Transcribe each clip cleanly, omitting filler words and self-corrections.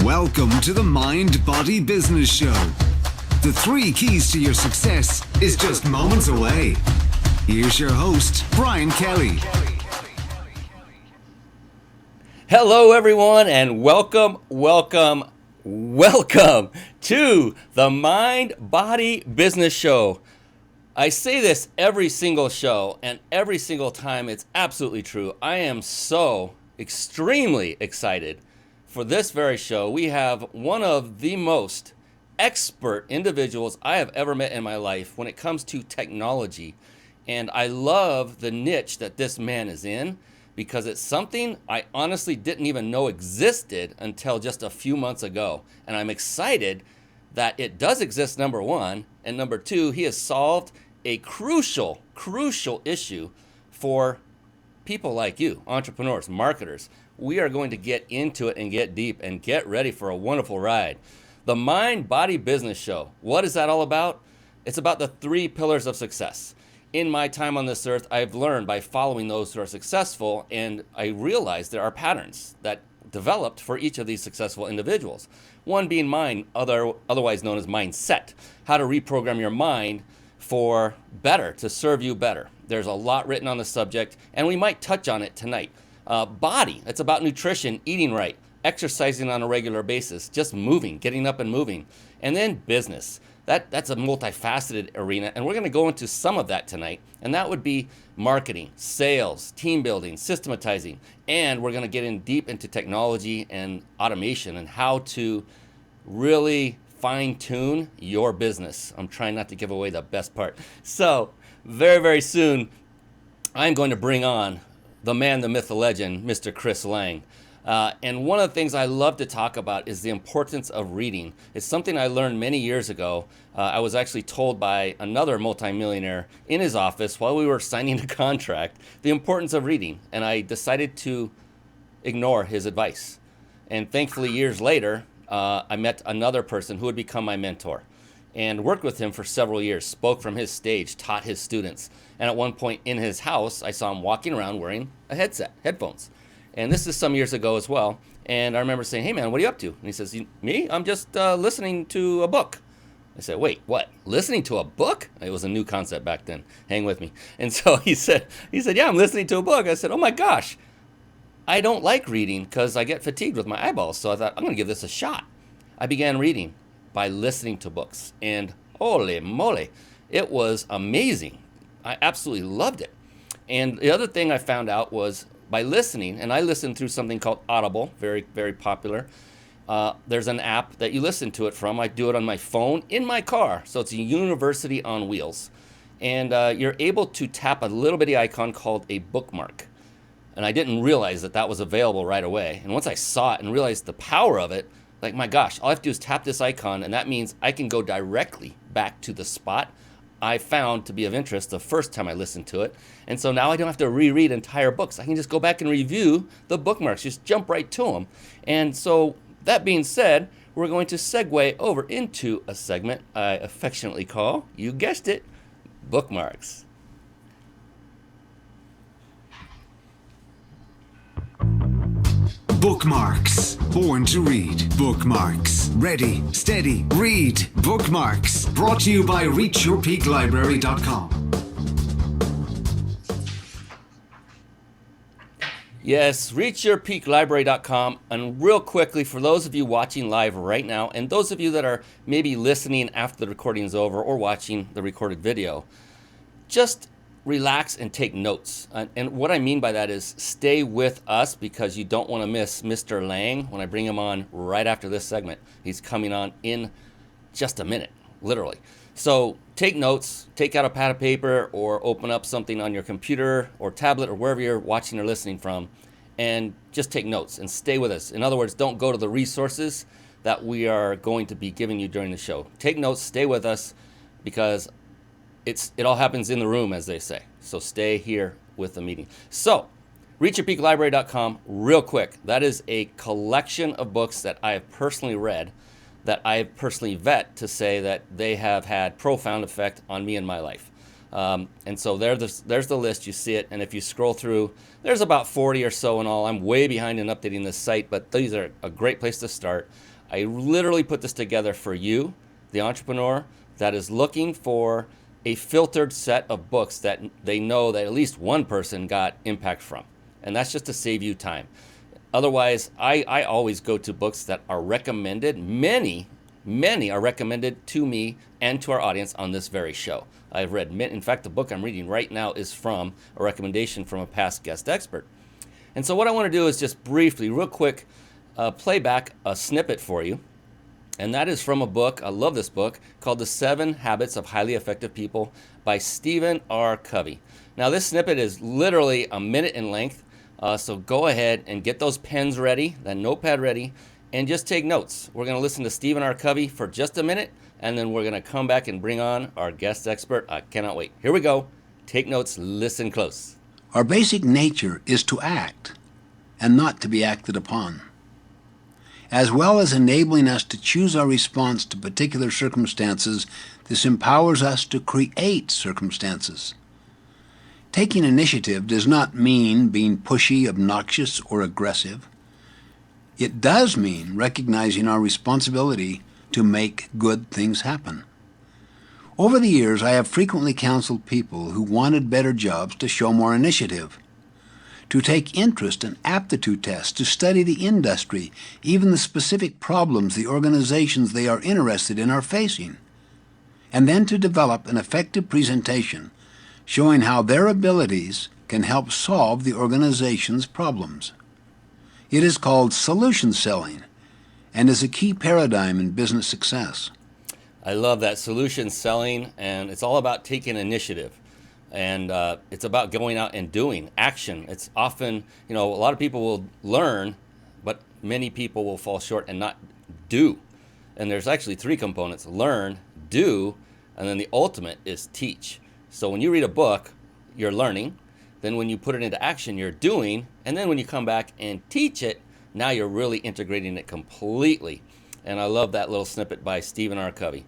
Welcome to the Mind Body Business Show. The 3 keys to your success is just moments away. Here's your host, Brian Kelly. Hello, everyone, and welcome to the Mind Body Business Show. I say this every single show, and every single time it's absolutely true. I am so extremely excited for this very show. We have one of the most expert individuals I have ever met in my life when it comes to technology. And I love the niche that this man is in because it's something I honestly didn't even know existed until just a few months ago. And I'm excited that it does exist, number one. And number two, he has solved a crucial issue for people like you, entrepreneurs, marketers. We are going to get into it and get deep and get ready for a wonderful ride. The Mind Body Business Show. What is that all about? It's about the 3 pillars of success. In my time on this earth, I've learned by following those who are successful, and I realized there are patterns that developed for each of these successful individuals. One being mind, otherwise known as mindset, how to reprogram your mind for better, to serve you better. There's a lot written on the subject, and we might touch on it tonight. Body, it's about nutrition, eating right, exercising on a regular basis, just moving, getting up and moving. And then business. That's a multifaceted arena, and we're going to go into some of that tonight, and that would be marketing, sales, team building, systematizing, and we're going to get in deep into technology and automation and how to really fine-tune your business. I'm trying not to give away the best part. So, very, very soon, I'm going to bring on the man, the myth, the legend, Mr. Chris Lang. And one of the things I love to talk about is the importance of reading. It's something I learned many years ago. I was actually told by another multimillionaire in his office while we were signing a contract, the importance of reading. And I decided to ignore his advice. And thankfully, years later, I met another person who would become my mentor and worked with him for several years, spoke from his stage, taught his students. And at one point in his house, I saw him walking around wearing a headphones. And this is some years ago as well. And I remember saying, "Hey, man, what are you up to?" And he says, "Me? I'm just listening to a book." I said, "Wait, what? Listening to a book?" It was a new concept back then. Hang with me. And so he said, "Yeah, I'm listening to a book." I said, "Oh, my gosh. I don't like reading because I get fatigued with my eyeballs." So I thought, I'm going to give this a shot. I began reading by listening to books. And holy moly, it was amazing. I absolutely loved it. And the other thing I found out was by listening, and I listened through something called Audible, very, very popular. There's an app that you listen to it from. I do it on my phone in my car. So it's a university on wheels. And you're able to tap a little bitty icon called a bookmark. And I didn't realize that was available right away. And once I saw it and realized the power of it, like, my gosh, all I have to do is tap this icon, and that means I can go directly back to the spot I found to be of interest the first time I listened to it. And so now I don't have to reread entire books. I can just go back and review the bookmarks, just jump right to them. And so that being said, we're going to segue over into a segment I affectionately call, you guessed it, bookmarks. Bookmarks. Born to read. Bookmarks. Ready, steady, read. Bookmarks. Brought to you by reachyourpeaklibrary.com. Yes, reachyourpeaklibrary.com. And real quickly, for those of you watching live right now, and those of you that are maybe listening after the recording is over or watching the recorded video, just relax and take notes. And what I mean by that is stay with us because you don't want to miss Mr. Lang when I bring him on right after this segment. He's coming on in just a minute, literally. So take notes, take out a pad of paper or open up something on your computer or tablet or wherever you're watching or listening from and just take notes and stay with us. In other words, don't go to the resources that we are going to be giving you during the show. Take notes, stay with us because it all happens in the room, as they say. So stay here with the meeting. So, reachyourpeaklibrary.com, real quick. That is a collection of books that I have personally read, that I have personally vet to say that they have had profound effect on me and my life. And so there's the list. You see it. And if you scroll through, there's about 40 or so in all. I'm way behind in updating this site, but these are a great place to start. I literally put this together for you, the entrepreneur that is looking for a filtered set of books that they know that at least one person got impact from. And that's just to save you time. Otherwise, I always go to books that are recommended. Many are recommended to me and to our audience on this very show. I've read many. In fact, the book I'm reading right now is from a recommendation from a past guest expert. And so what I want to do is just briefly, real quick, play back a snippet for you. And that is from a book, I love this book, called The 7 Habits of Highly Effective People by Stephen R. Covey. Now, this snippet is literally a minute in length. So go ahead and get those pens ready, that notepad ready, and just take notes. We're going to listen to Stephen R. Covey for just a minute, and then we're going to come back and bring on our guest expert. I cannot wait. Here we go. Take notes. Listen close. Our basic nature is to act and not to be acted upon, as well as enabling us to choose our response to particular circumstances. This empowers us to create circumstances. Taking initiative does not mean being pushy, obnoxious, or aggressive. It does mean recognizing our responsibility to make good things happen. Over the years, I have frequently counseled people who wanted better jobs to show more initiative, to take interest in aptitude tests, to study the industry, even the specific problems the organizations they are interested in are facing, and then to develop an effective presentation showing how their abilities can help solve the organization's problems. It is called solution selling and is a key paradigm in business success. I love that, solution selling, and it's all about taking initiative. And it's about going out and doing action. It's often, a lot of people will learn, but many people will fall short and not do. And there's actually 3 components: learn, do, and then the ultimate is teach. So when you read a book, you're learning. Then when you put it into action, you're doing. And then when you come back and teach it, now you're really integrating it completely. And I love that little snippet by Stephen R. Covey.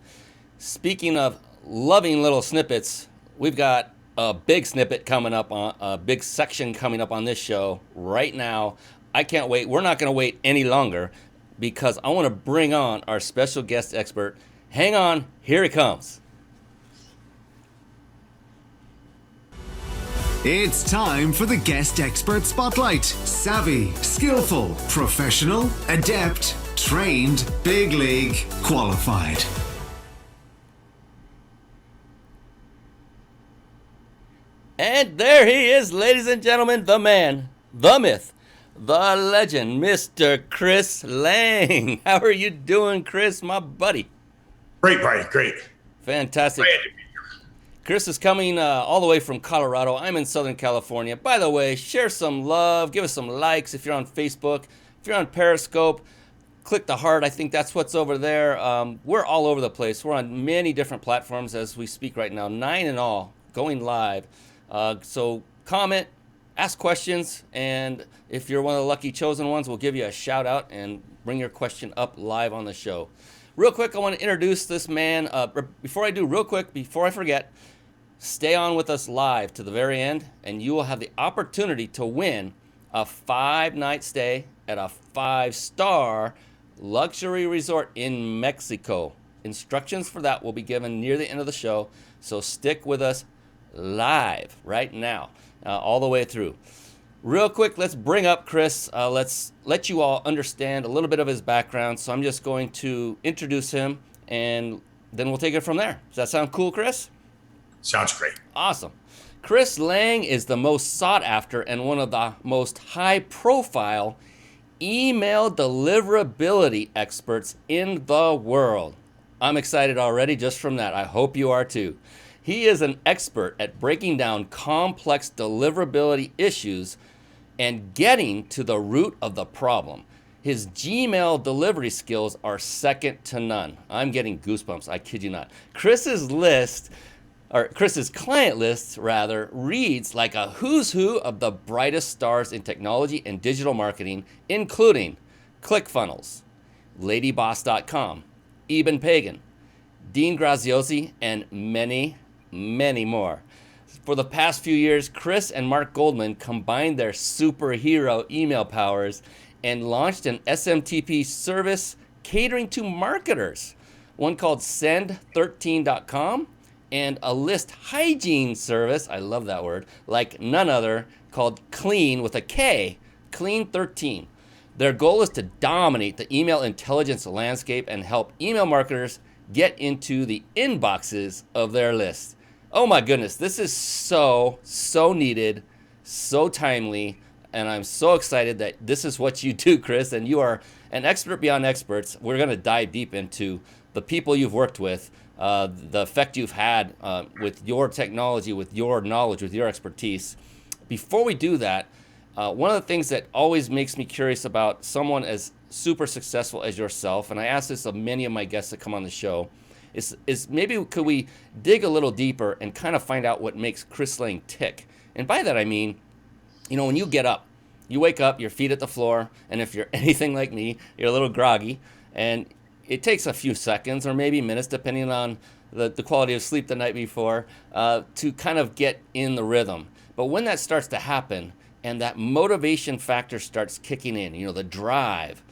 Speaking of loving little snippets, we've got a big snippet coming up, on a big section coming up on this show right now. I can't wait. We're not going to wait any longer because I want to bring on our special guest expert. Hang on, here he comes. It's time for the Guest Expert Spotlight. Savvy, skillful, professional, adept, trained, big league, qualified. And there he is, ladies and gentlemen, the man, the myth, the legend, Mr. Chris Lang. How are you doing, Chris, my buddy? Great, Brian, great. Fantastic. Chris is coming all the way from Colorado. I'm in Southern California. By the way, share some love. Give us some likes if you're on Facebook. If you're on Periscope, click the heart. I think that's what's over there. We're all over the place. We're on many different platforms as we speak right now, 9 in all, going live. So comment, ask questions, and if you're one of the lucky chosen ones, we'll give you a shout out and bring your question up live on the show. Real quick, I want to introduce this man. Before I forget, stay on with us live to the very end, and you will have the opportunity to win a 5-night stay at a 5-star luxury resort in Mexico. Instructions for that will be given near the end of the show, so stick with us live right now, all the way through. Real quick, let's bring up Chris. Let's let you all understand a little bit of his background. So I'm just going to introduce him, and then we'll take it from there. Does that sound cool, Chris? Sounds great. Awesome. Chris Lang is the most sought after and one of the most high-profile email deliverability experts in the world. I'm excited already just from that. I hope you are too. He is an expert at breaking down complex deliverability issues and getting to the root of the problem. His Gmail delivery skills are second to none. I'm getting goosebumps, I kid you not. Chris's client list, reads like a who's who of the brightest stars in technology and digital marketing, including ClickFunnels, LadyBoss.com, Eben Pagan, Dean Graziosi, and many, many more. For the past few years, Chris and Mark Goldman combined their superhero email powers and launched an SMTP service catering to marketers, one called send13.com, and a list hygiene service, I love that word, like none other, called Clean with a K, Clean 13. Their goal is to dominate the email intelligence landscape and help email marketers get into the inboxes of their lists. Oh my goodness, this is so needed, so timely, and I'm so excited that this is what you do, Chris, and you are an expert beyond experts. We're gonna dive deep into the people you've worked with, the effect you've had with your technology, with your knowledge, with your expertise. Before we do that, one of the things that always makes me curious about someone as super successful as yourself, and I ask this of many of my guests that come on the show, is maybe could we dig a little deeper and kind of find out what makes Chris Lang tick? And by that I mean, you know, when you get up, you wake up, your feet at the floor, and if you're anything like me, you're a little groggy, and it takes a few seconds or maybe minutes, depending on the quality of sleep the night before, to kind of get in the rhythm. But when that starts to happen and that motivation factor starts kicking in, you know, the drive,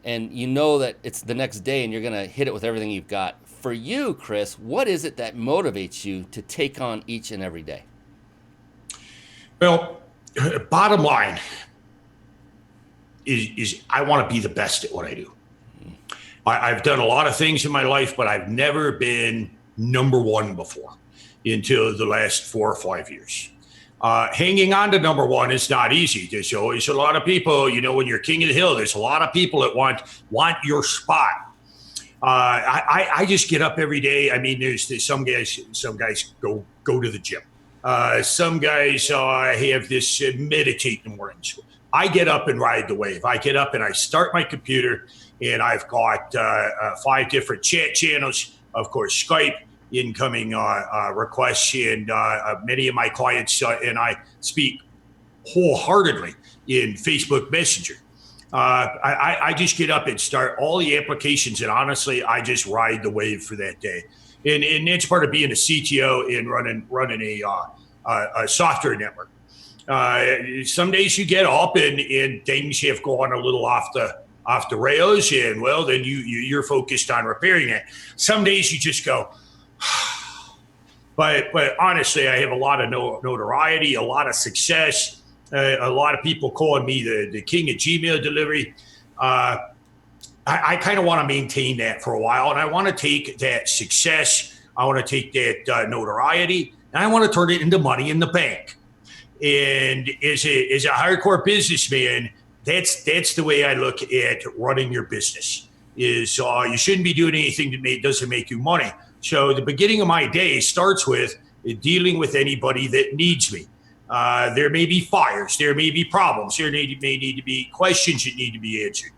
and you know that it's the next day and you're going to hit it with everything you've got. For you, Chris, what is it that motivates you to take on each and every day? Well, bottom line is I want to be the best at what I do. I've done a lot of things in my life, but I've never been number one before until the last 4 or 5 years. Hanging on to number one is not easy. There's always a lot of people, you know, when you're king of the hill, there's a lot of people that want your spot. I just get up every day. I mean, there's some guys go to the gym. Some guys have this meditate in the mornings. I get up and ride the wave. I get up and I start my computer, and I've got 5 different chat channels, of course, Skype, incoming requests, and many of my clients and I speak wholeheartedly in Facebook Messenger. I just get up and start all the applications, and honestly, I just ride the wave for that day. And that's part of being a CTO and running a software network. Some days you get up and things have gone a little off the rails, and well, then you're focused on repairing it. Some days you just go, but honestly, I have a lot of notoriety, a lot of success, a lot of people calling me the king of Gmail delivery. I kind of want to maintain that for a while, and I want to take that success, I want to take that notoriety, and I want to turn it into money in the bank. And as a hardcore businessman, that's the way I look at running your business. Is you shouldn't be doing anything that doesn't make you money. So the beginning of my day starts with dealing with anybody that needs me. There may be fires, there may be problems, there may need to be questions that need to be answered.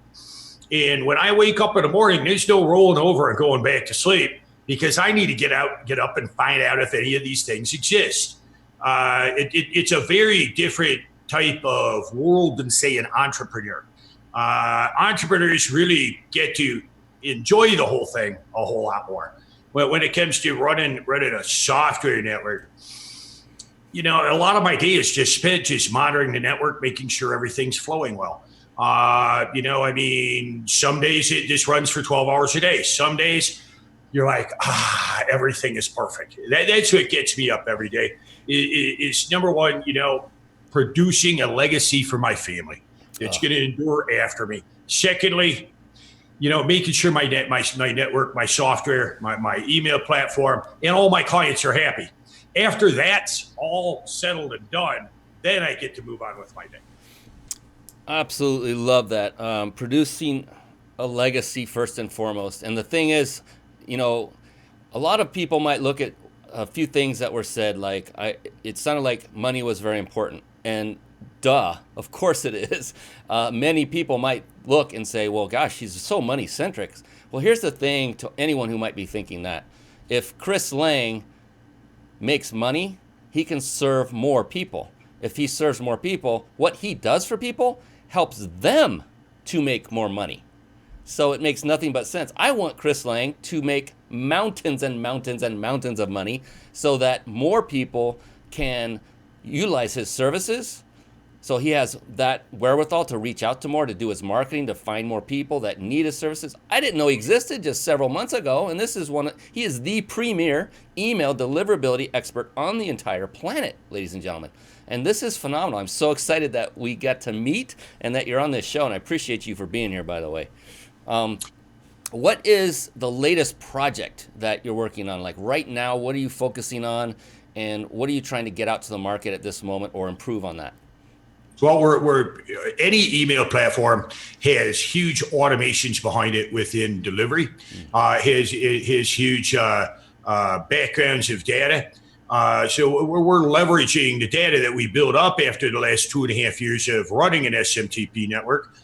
And when I wake up in the morning, there's no rolling over and going back to sleep, because I need to get up and find out if any of these things exist. It's a very different type of world than, say, an entrepreneur. Entrepreneurs really get to enjoy the whole thing a whole lot more. When it comes to running a software network, you know, a lot of my day is just spent just monitoring the network, making sure everything's flowing well. You know, I mean, some days it just runs for 12 hours a day. Some days you're like, everything is perfect. That's what gets me up every day. Is number one, you know, producing a legacy for my family that's going to endure after me. Secondly, you know, making sure my network, my software, my email platform, and all my clients are happy. After that's all settled and done, then I get to move on with my day. Absolutely love that. Producing a legacy first and foremost. And the thing is, you know, a lot of people might look at a few things that were said, like it sounded like money was very important. And duh, of course it is. Many people might look and say, well, gosh, he's so money-centric. Well, here's the thing to anyone who might be thinking that. If Chris Lang makes money, he can serve more people. If he serves more people, what he does for people helps them to make more money. So it makes nothing but sense. I want Chris Lang to make mountains and mountains and mountains of money so that more people can utilize his services, So he has that wherewithal to reach out to more, to do his marketing, to find more people that need his services. I didn't know he existed just several months ago, and this is he is the premier email deliverability expert on the entire planet, ladies and gentlemen. And this is phenomenal. I'm so excited that we got to meet and that you're on this show, and I appreciate you for being here, by the way. What is the latest project that you're working on? Like right now, what are you focusing on, and what are you trying to get out to the market at this moment or improve on that? Well, we're any email platform has huge automations behind it within delivery. Has huge backgrounds of data. So we're leveraging the data that we built up after the last 2.5 years of running an SMTP network,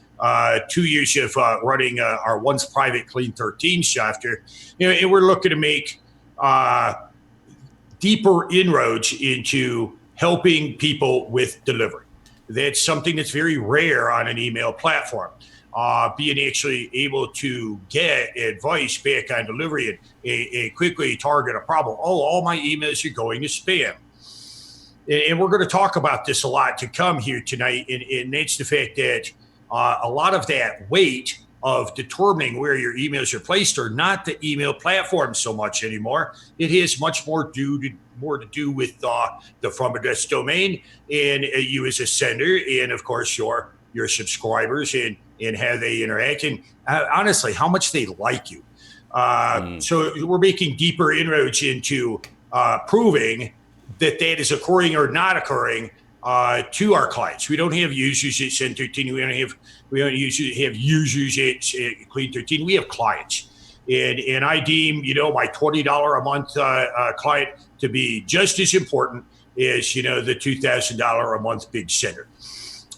2 years of running our once private Clean 13 software. And we're looking to make deeper inroads into helping people with delivery. That's something that's very rare on an email platform. Being actually able to get advice back on delivery and quickly target a problem. Oh, all my emails are going to spam. And we're going to talk about this a lot to come here tonight. And that's the fact that a lot of that weight of determining where your emails are placed are not the email platform so much anymore. It has much more to do with the from address domain and you as a sender, and of course your subscribers and how they interact, and honestly how much they like you. So we're making deeper inroads into proving that is occurring or not occurring to our clients. We don't have users at Clean 13. We don't have users at Clean 13. We have clients, and I deem my $20 a month client to be just as important as the $2,000 a month big sender.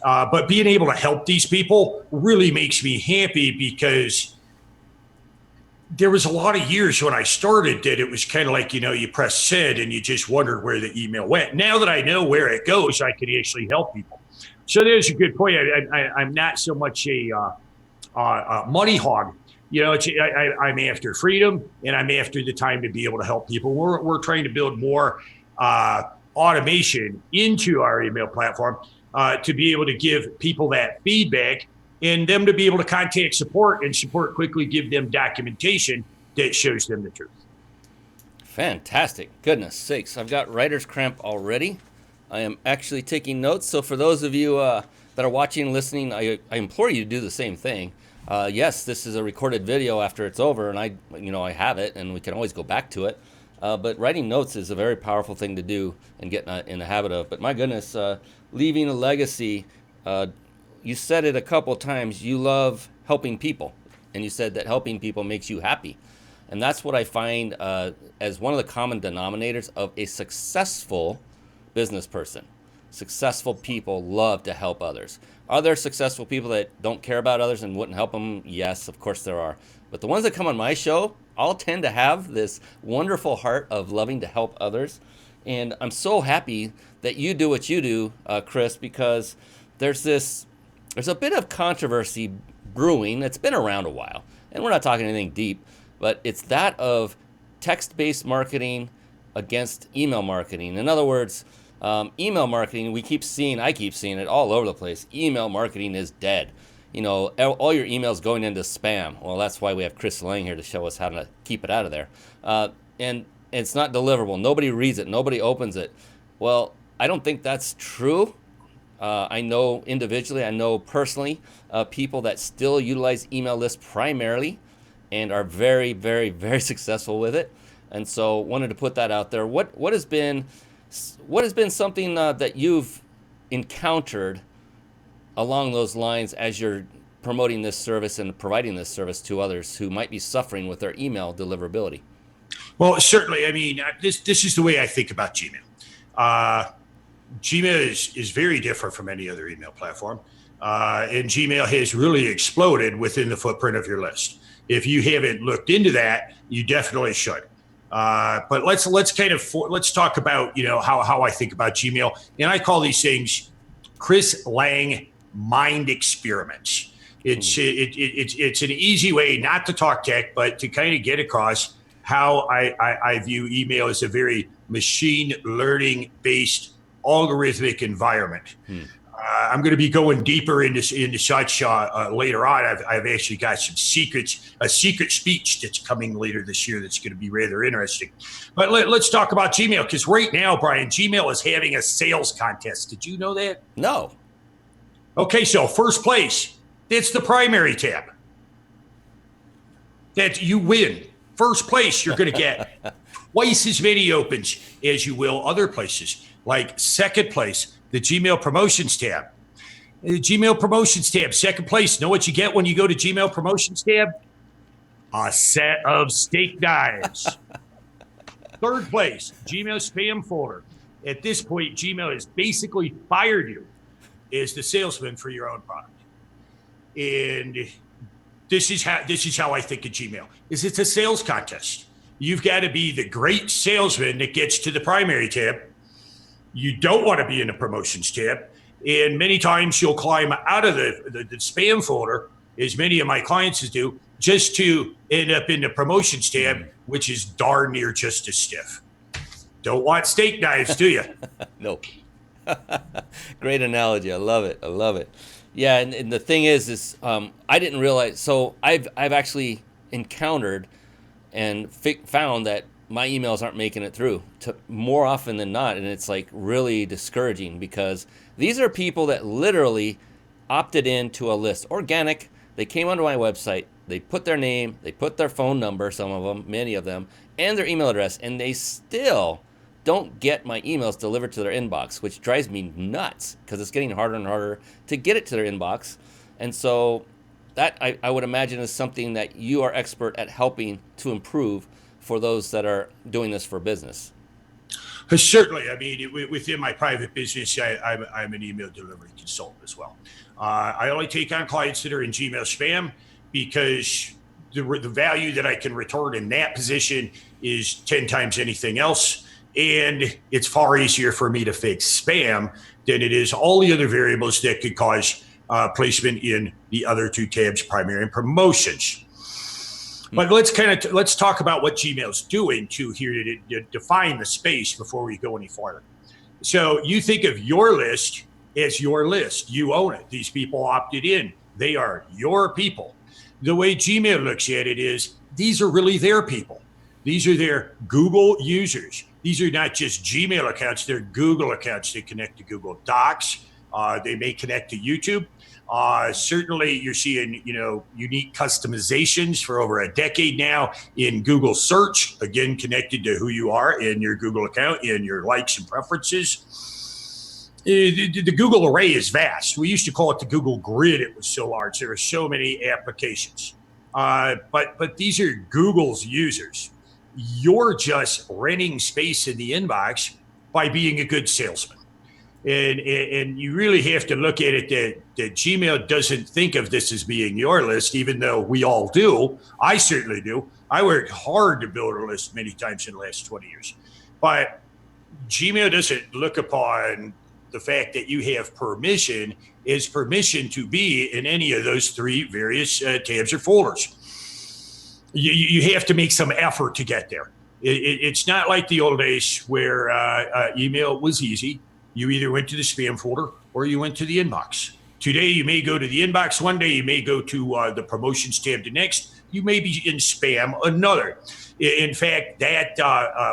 But being able to help these people really makes me happy, because there was a lot of years when I started that it was kind of like, you press send and you just wondered where the email went. Now that I know where it goes, I can actually help people. So there's a good point. I'm not so much a money hog. I'm after freedom, and I'm after the time to be able to help people. We're trying to build more automation into our email platform to be able to give people that feedback, and them to be able to contact support, and support quickly give them documentation that shows them the truth. Fantastic. Goodness sakes. I've got writer's cramp already. I am actually taking notes. So for those of you that are watching and listening, I implore you to do the same thing. Yes, this is a recorded video after it's over, and I have it, and we can always go back to it. But writing notes is a very powerful thing to do and get in the habit of. But my goodness, leaving a legacy, you said it a couple times, you love helping people. And you said that helping people makes you happy. And that's what I find as one of the common denominators of a successful business person. Successful people love to help others. Are there successful people that don't care about others and wouldn't help them? Yes, of course there are. But the ones that come on my show all tend to have this wonderful heart of loving to help others. And I'm so happy that you do what you do, Chris, because there's a bit of controversy brewing that's been around a while. And we're not talking anything deep, but it's that of text-based marketing against email marketing. In other words, email marketing, I keep seeing it all over the place. Email marketing is dead. All your emails going into spam. Well, that's why we have Chris Lang here to show us how to keep it out of there. And it's not deliverable. Nobody reads it. Nobody opens it. Well, I don't think that's true. I know individually, I know personally, people that still utilize email lists primarily and are very, very, very successful with it. And so wanted to put that out there. What has been something that you've encountered along those lines as you're promoting this service and providing this service to others who might be suffering with their email deliverability? Well, certainly. I mean, this is the way I think about Gmail. Gmail is very different from any other email platform. And Gmail has really exploded within the footprint of your list. If you haven't looked into that, you definitely should. But let's talk about how I think about Gmail, and I call these things Chris Lang mind experiments. It's an easy way not to talk tech, but to kind of get across how I view email as a very machine learning based algorithmic environment. I'm going to be going deeper into such later on. I've actually got some secrets, a secret speech that's coming later this year that's going to be rather interesting. But let's talk about Gmail, because right now, Brian, Gmail is having a sales contest. Did you know that? No. Okay, so first place, it's the primary tab. That you win. First place, you're going to get twice as many opens as you will other places. Like second place, the Gmail Promotions tab. The Gmail Promotions tab, second place. Know what you get when you go to Gmail Promotions tab? A set of steak knives. Third place, Gmail Spam folder. At this point, Gmail has basically fired you as the salesman for your own product. And this is how I think of Gmail. It's a sales contest. You've got to be the great salesman that gets to the primary tab. You don't want to be in the promotions tab. And many times you'll climb out of the spam folder, as many of my clients do, just to end up in the promotions tab, which is darn near just as stiff. Don't want steak knives, do you? Nope. Great analogy. I love it. I love it. Yeah, and the thing is I didn't realize. So I've actually encountered and found that my emails aren't making it through more often than not, and it's like really discouraging, because these are people that literally opted into a list, organic. They came onto my website, they put their name, they put their phone number, some of them, many of them, and their email address, and they still don't get my emails delivered to their inbox, which drives me nuts, because it's getting harder and harder to get it to their inbox. And so that I would imagine is something that you are expert at helping to improve for those that are doing this for business. Certainly. I mean, within my private business, I'm an email delivery consultant as well. I only take on clients that are in Gmail spam, because the value that I can return in that position is 10 times anything else. And it's far easier for me to fix spam than it is all the other variables that could cause placement in the other two tabs, primary and promotions. But let's talk about what Gmail's doing to define the space before we go any farther. So you think of your list as your list. You own it. These people opted in. They are your people. The way Gmail looks at it is these are really their people. These are their Google users. These are not just Gmail accounts. They're Google accounts. They connect to Google Docs. They may connect to YouTube. Certainly you're seeing, unique customizations for over a decade now in Google search, again, connected to who you are in your Google account and your likes and preferences. The Google array is vast. We used to call it the Google grid. It was so large. There are so many applications. But these are Google's users. You're just renting space in the inbox by being a good salesman. And you really have to look at it that Gmail doesn't think of this as being your list, even though we all do. I certainly do. I worked hard to build a list many times in the last 20 years. But Gmail doesn't look upon the fact that you have permission as permission to be in any of those three various tabs or folders. You have to make some effort to get there. It's not like the old days where email was easy. You either went to the spam folder or you went to the inbox. Today, you may go to the inbox one day, you may go to the promotions tab the next, you may be in spam another. In fact, that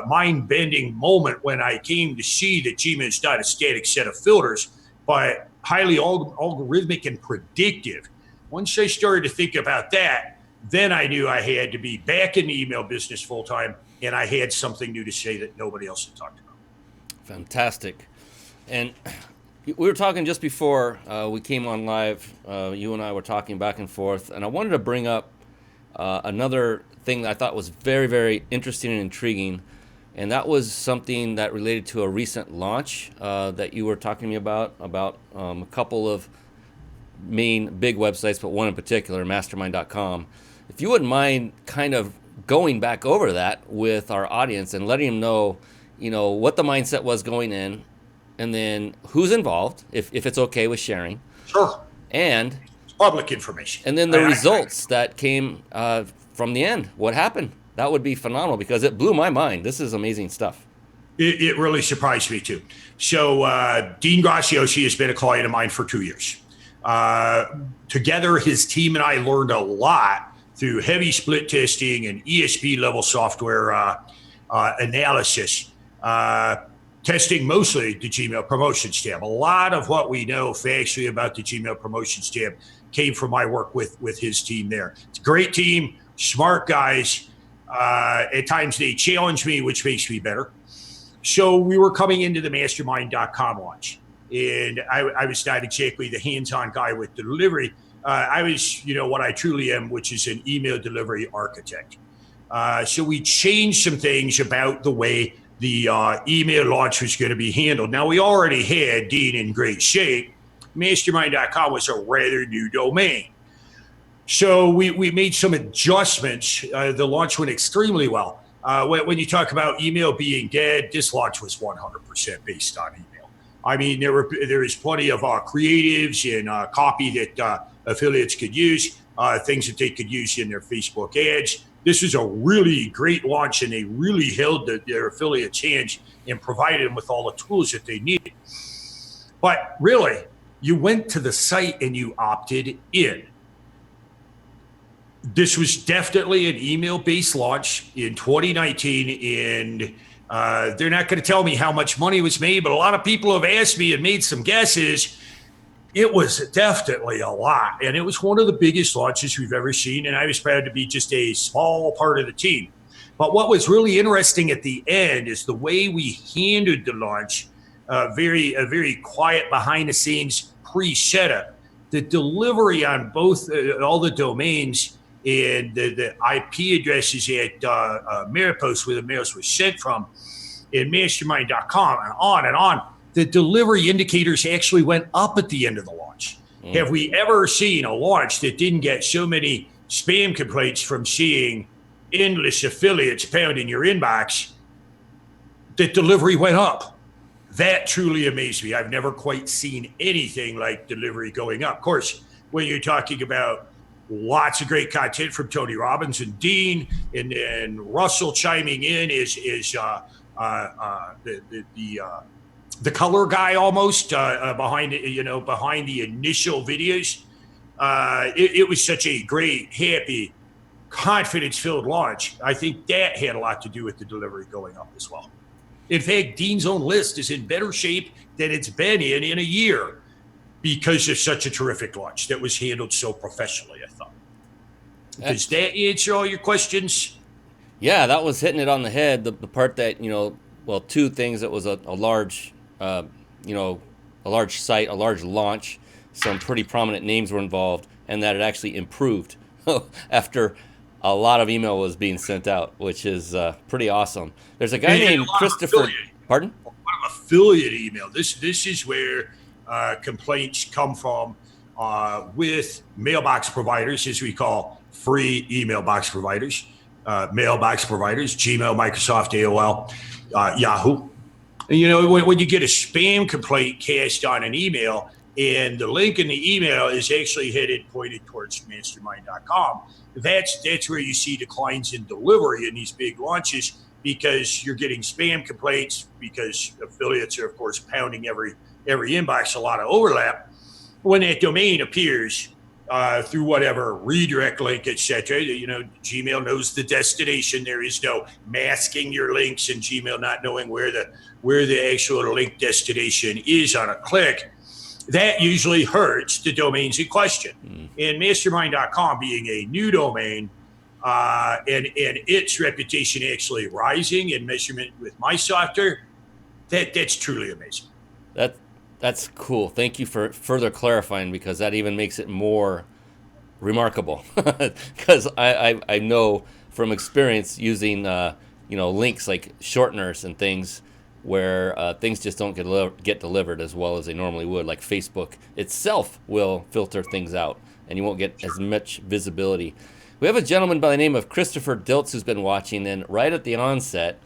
mind-bending moment when I came to see that Gmail is not a static set of filters, but highly algorithmic and predictive. Once I started to think about that, then I knew I had to be back in the email business full-time, and I had something new to say that nobody else had talked about. Fantastic. And we were talking just before we came on live. You and I were talking back and forth, and I wanted to bring up another thing that I thought was very, very interesting and intriguing, and that was something that related to a recent launch that you were talking to me about a couple of main big websites, but one in particular, mastermind.com. If you wouldn't mind kind of going back over that with our audience and letting them know, what the mindset was going in, and then who's involved, if it's okay with sharing. Sure. And it's public information. And then the results that came from the end. What happened? That would be phenomenal, because it blew my mind. This is amazing stuff. It really surprised me too. So Dean Graciosi has been a client of mine for 2 years. Together, his team and I learned a lot through heavy split testing and ESP level software analysis, testing mostly the Gmail Promotions tab. A lot of what we know factually about the Gmail Promotions tab came from my work with his team there. It's a great team, smart guys. At times they challenge me, which makes me better. So we were coming into the mastermind.com launch, and I was not exactly the hands-on guy with delivery. I was, what I truly am, which is an email delivery architect. So we changed some things about the way the email launch was going to be handled. Now, we already had Dean in great shape. Mastermind.com was a rather new domain. So we made some adjustments. The launch went extremely well. When you talk about email being dead, this launch was 100% based on email. I mean, there is plenty of creatives and copy that affiliates could use, things that they could use in their Facebook ads. This was a really great launch, and they really held their affiliates' hands and provided them with all the tools that they needed. But really, you went to the site and you opted in. This was definitely an email-based launch in 2019, and they're not going to tell me how much money was made, but a lot of people have asked me and made some guesses. It was definitely a lot, and it was one of the biggest launches we've ever seen, and I was proud to be just a small part of the team. But what was really interesting at the end is the way we handled the launch, a very quiet behind-the-scenes pre-setup. The delivery on both all the domains and the IP addresses at Maripost, where the mails were sent from, and mastermind.com, and on. The delivery indicators actually went up at the end of the launch. Have we ever seen a launch that didn't get so many spam complaints from seeing endless affiliates pounding your inbox that delivery went up? That truly amazed me. I've never quite seen anything like delivery going up. Of course, when you're talking about lots of great content from Tony Robbins and Dean, and Russell chiming in is the color guy almost behind the initial videos. It was such a great, happy, confidence-filled launch. I think that had a lot to do with the delivery going up as well. In fact, Dean's own list is in better shape than it's been in a year, because of such a terrific launch that was handled so professionally, I thought. Does that answer all your questions? Yeah, that was hitting it on the head. The part that, two things. It was a large, a large site, a large launch. Some pretty prominent names were involved, and that it actually improved after a lot of email was being sent out, which is pretty awesome. There's a guy named Christopher. Pardon? A lot of affiliate email. This is where complaints come from with mailbox providers, as we call free email box providers, mailbox providers, Gmail, Microsoft, AOL, Yahoo. And, when you get a spam complaint cast on an email and the link in the email is actually pointed towards mastermind.com, that's where you see declines in delivery in these big launches, because you're getting spam complaints, because affiliates are, of course, pounding every inbox, a lot of overlap. When that domain appears through whatever redirect link, etc., Gmail knows the destination. There is no masking your links and Gmail not knowing where the actual link destination is on a click. That usually hurts the domains in question. And mastermind.com being a new domain, and its reputation actually rising in measurement with my software, that's truly amazing. That's cool. Thank you for further clarifying, because that even makes it more remarkable. Because I know from experience using links like shorteners and things where things just don't get delivered as well as they normally would. Like Facebook itself will filter things out, and you won't get as much visibility. We have a gentleman by the name of Christopher Diltz who's been watching, and right at the onset,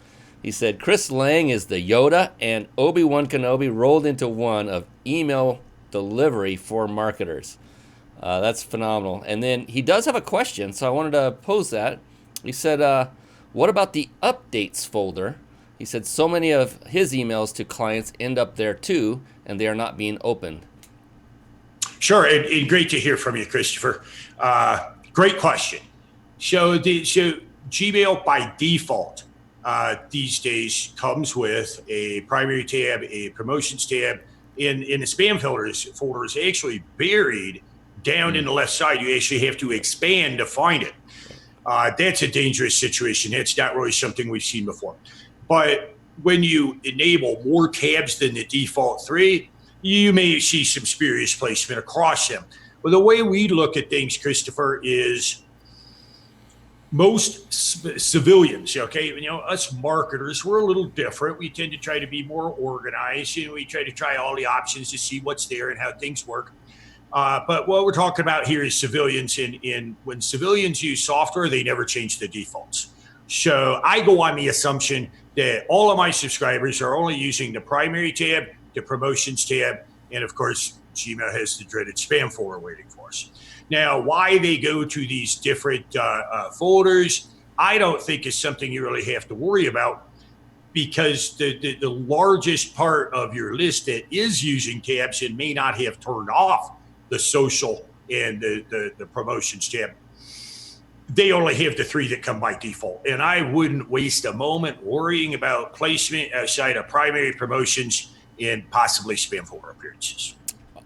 he said, Chris Lang is the Yoda and Obi-Wan Kenobi rolled into one of email delivery for marketers. That's phenomenal. And then he does have a question, so I wanted to pose that. He said, what about the updates folder He said so many of his emails to clients end up there too, and they are not being opened. Sure, and great to hear from you, Christopher. Great question. So Gmail by default these days comes with a primary tab, a promotions tab, in the spam folder is actually buried down in the left side. You actually have to expand to find it. That's a dangerous situation. That's not really something we've seen before. But when you enable more tabs than the default 3, you may see some spurious placement across them. Well, the way we look at things, Christopher, is most civilians, okay, us marketers, we're a little different. We tend to try to be more organized, and we try to try all the options to see what's there and how things work. But what we're talking about here is civilians. When civilians use software, they never change the defaults. So I go on the assumption that all of my subscribers are only using the primary tab, the promotions tab, and of course, Gmail has the dreaded spam folder waiting for us. Now, why they go to these different folders, I don't think is something you really have to worry about, because the largest part of your list that is using tabs and may not have turned off the social and the promotions tab, they only have the 3 that come by default. And I wouldn't waste a moment worrying about placement outside of primary, promotions, and possibly spam folder appearances.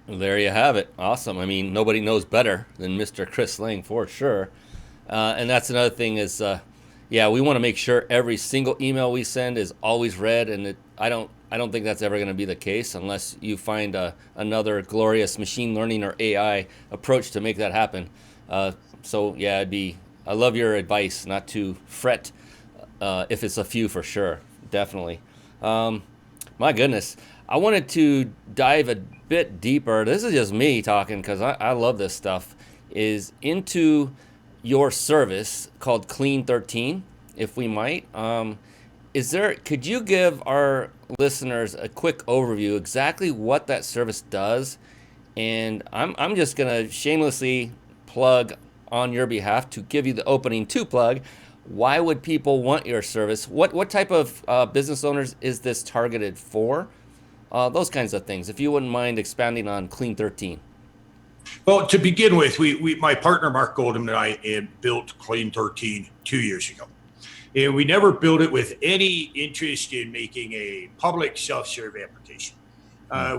There you have it. Awesome. I mean, nobody knows better than Mr. Chris Lang for sure. And that's another thing is, we want to make sure every single email we send is always read. And I don't think that's ever going to be the case unless you find another glorious machine learning or AI approach to make that happen. I love your advice not to fret if it's a few for sure. Definitely. My goodness. I wanted to dive a bit deeper. This is just me talking because I love this stuff. Is into your service called Clean 13, if we might. Could you give our listeners a quick overview exactly what that service does? And I'm just gonna shamelessly plug on your behalf to give you the opening to plug. Why would people want your service? What type of business owners is this targeted for? Those kinds of things. If you wouldn't mind expanding on Clean 13. Well, to begin with, my partner Mark Goldham and I had built Clean 13 2 years ago. And we never built it with any interest in making a public self-serve application.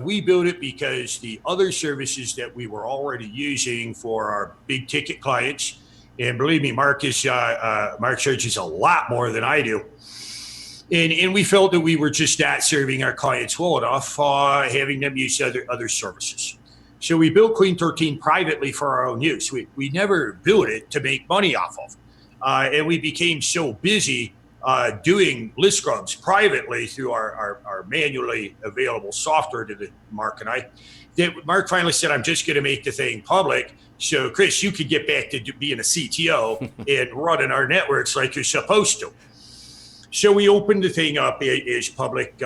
We built it because the other services that we were already using for our big ticket clients, and believe me, Mark charges a lot more than I do. And we felt that we were just not serving our clients well enough, having them use other services. So we built Clean 13 privately for our own use. We never built it to make money off of. And we became so busy doing list scrubs privately through our manually available software to Mark and I, that Mark finally said, I'm just going to make the thing public. So, Chris, you could get back to being a CTO and running our networks like you're supposed to. So we opened the thing up as public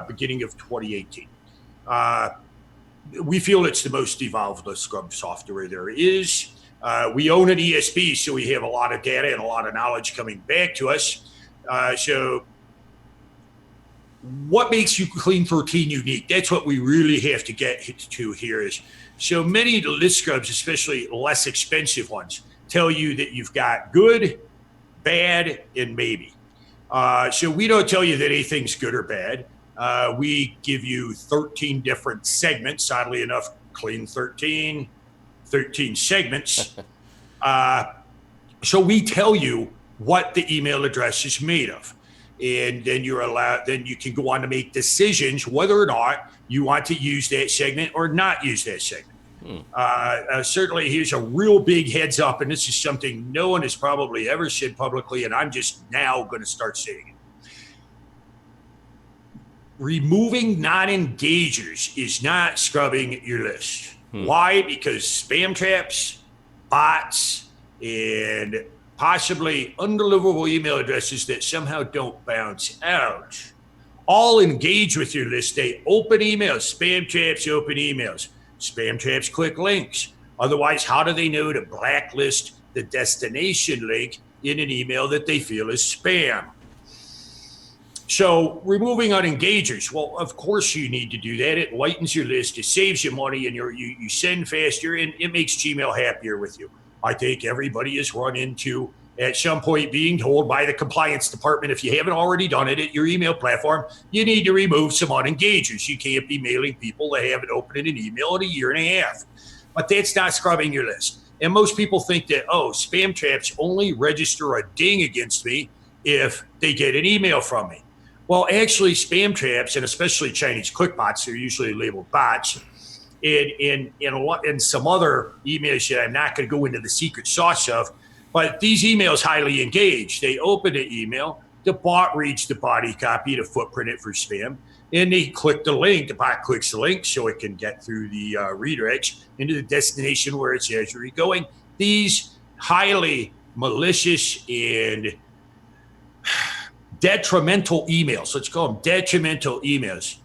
beginning of 2018. We feel it's the most evolved list scrub software there is. We own an ESP, so we have a lot of data and a lot of knowledge coming back to us. So what makes you Clean 13 unique? That's what we really have to get to here is, so many of the list scrubs, especially less expensive ones, tell you that you've got good, bad, and maybe. So we don't tell you that anything's good or bad. We give you 13 different segments. Oddly enough, Clean 13 segments. So we tell you what the email address is made of. And then you can go on to make decisions whether or not you want to use that segment or not use that segment. Certainly, here's a real big heads up, and this is something no one has probably ever said publicly, and I'm just now going to start saying it. Removing non-engagers is not scrubbing your list. Why? Because spam traps, bots, and possibly undeliverable email addresses that somehow don't bounce out all engage with your list. They open emails. Spam traps open emails. Spam traps click links. Otherwise, how do they know to blacklist the destination link in an email that they feel is spam? So removing unengagers, well, of course you need to do that. It lightens your list, it saves you money, and you send faster, and it makes Gmail happier with you. I think everybody has run into at some point being told by the compliance department, if you haven't already done it at your email platform, you need to remove some unengagers. You can't be mailing people that haven't opened an email in a year and a half. But that's not scrubbing your list. And most people think that, oh, spam traps only register a ding against me if they get an email from me. Well, actually, spam traps, and especially Chinese clickbots, they're usually labeled bots, and some other emails that I'm not going to go into the secret sauce of, but these emails highly engaged. They open the email, the bot reads the body copy to footprint it for spam, and they click the link. The bot clicks the link so it can get through the redirects into the destination where it's actually going. These highly malicious and detrimental emails, let's call them detrimental emails,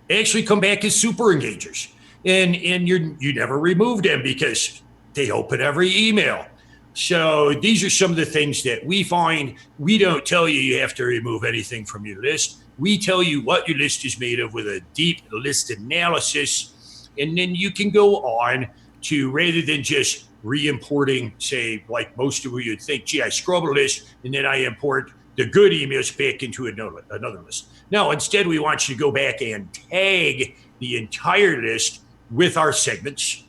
actually come back as super engagers. And you never remove them because they open every email. So these are some of the things that we find. We don't tell you have to remove anything from your list. We tell you what your list is made of with a deep list analysis. And then you can go on to, rather than just re-importing, say, like most of you would think, gee, I scrub a list and then I import the good emails back into another list. No, instead, we want you to go back and tag the entire list with our segments.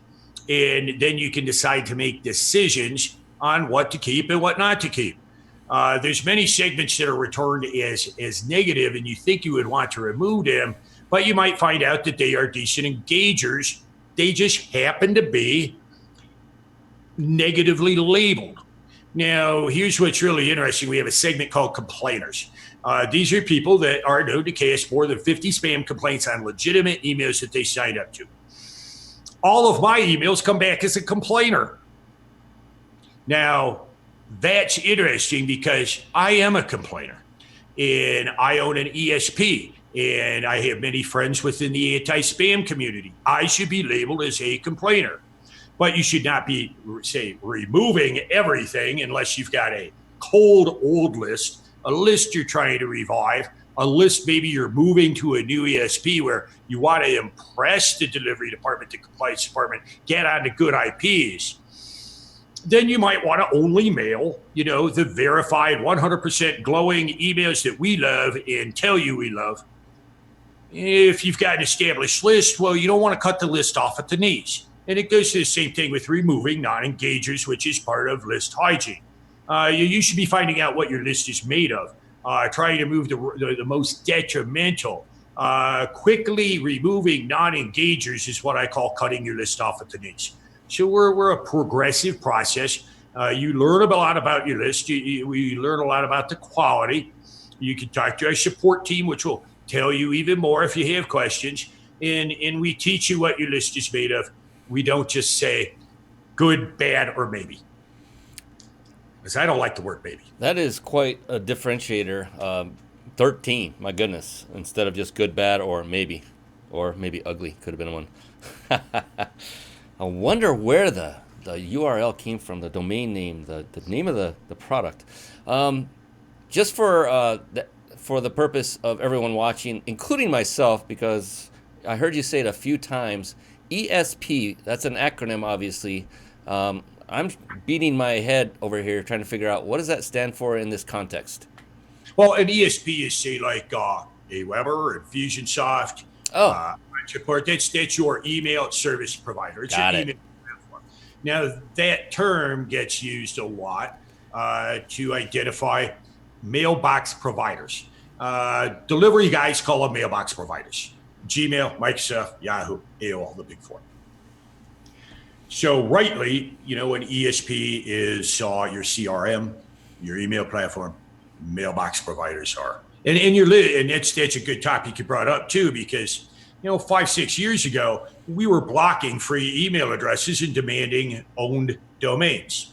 And then you can decide to make decisions on what to keep and what not to keep. There's many segments that are returned as negative, and you think you would want to remove them, but you might find out that they are decent engagers. They just happen to be negatively labeled. Now, here's what's really interesting. We have a segment called complainers. These are people that are known to cast more than 50 spam complaints on legitimate emails that they signed up to. All of my emails come back as a complainer. Now, that's interesting because I am a complainer, and I own an ESP, and I have many friends within the anti-spam community. I should be labeled as a complainer. But you should not be, say, removing everything unless you've got a cold old list, a list you're trying to revive, a list maybe you're moving to a new ESP where you want to impress the delivery department, the compliance department, get onto good IPs. Then you might want to only mail, the verified 100% glowing emails that we love and tell you we love. If you've got an established list, well, you don't want to cut the list off at the knees. And it goes to the same thing with removing non-engagers, which is part of list hygiene. You should be finding out what your list is made of, trying to move the most detrimental. Quickly removing non-engagers is what I call cutting your list off at the knees. So we're a progressive process. You learn a lot about your list. We learn a lot about the quality. You can talk to our support team, which will tell you even more if you have questions. And we teach you what your list is made of. We don't just say good, bad, or maybe. Because I don't like the word maybe. That is quite a differentiator. 13, my goodness, instead of just good, bad, or maybe ugly. Could have been one. I wonder where the URL came from, the domain name, the name of the product. Just for the purpose of everyone watching, including myself, because I heard you say it a few times. ESP, that's an acronym, obviously. I'm beating my head over here trying to figure out what does that stand for in this context. Well, an ESP is, say, like Aweber or Infusionsoft. Support. That's your email service provider. It's Got your it. email platform. Now, that term gets used a lot to identify mailbox providers. Delivery guys call them mailbox providers. Gmail, Microsoft, Yahoo, AOL, the big four. So rightly, an ESP is your CRM, your email platform, mailbox providers are. And that's a good topic you brought up too, because 5-6 years ago, we were blocking free email addresses and demanding owned domains.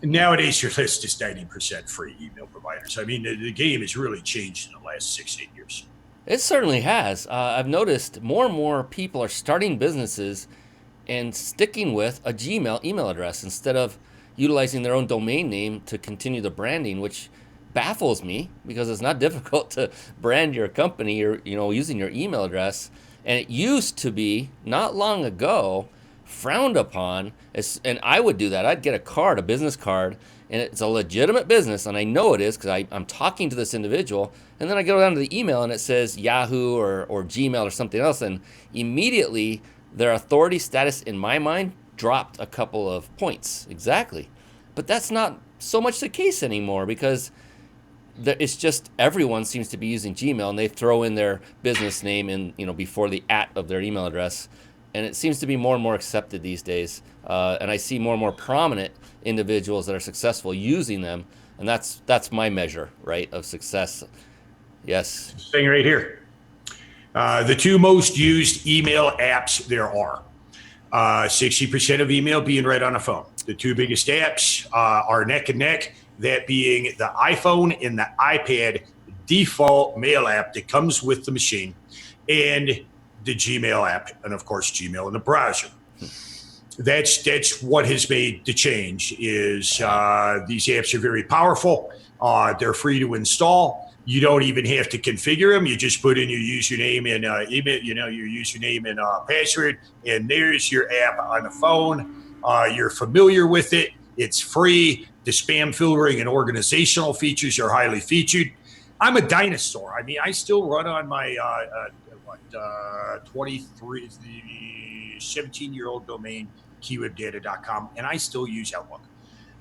And nowadays, your list is 90% free email providers. I mean, the game has really changed in the last 6-8 years. It certainly has. I've noticed more and more people are starting businesses and sticking with a Gmail email address instead of utilizing their own domain name to continue the branding, which baffles me because it's not difficult to brand your company or, using your email address. And it used to be, not long ago, frowned upon. And I would do that. I'd get a business card, and it's a legitimate business, and I know it is because I'm talking to this individual. And then I go down to the email, and it says Yahoo or Gmail or something else. And immediately, their authority status in my mind dropped a couple of points. Exactly. But that's not so much the case anymore because it's just everyone seems to be using Gmail, and they throw in their business name in, before the @ of their email address. And it seems to be more and more accepted these days. And I see more and more prominent individuals that are successful using them. And that's my measure, right, of success. Yes. Thing right here. The two most used email apps there are. 60% of email being read on a phone. The two biggest apps are neck and neck, that being the iPhone and the iPad default mail app that comes with the machine, and the Gmail app, and of course Gmail in the browser. That's what has made the change. Is these apps are very powerful. They're free to install. You don't even have to configure them. You just put in your username and email, your username and password, and there's your app on the phone. You're familiar with it. It's free. The spam filtering and organizational features are highly featured. I'm a dinosaur. I mean, I still run on my 17-year-old domain, keywebdata.com, and I still use Outlook.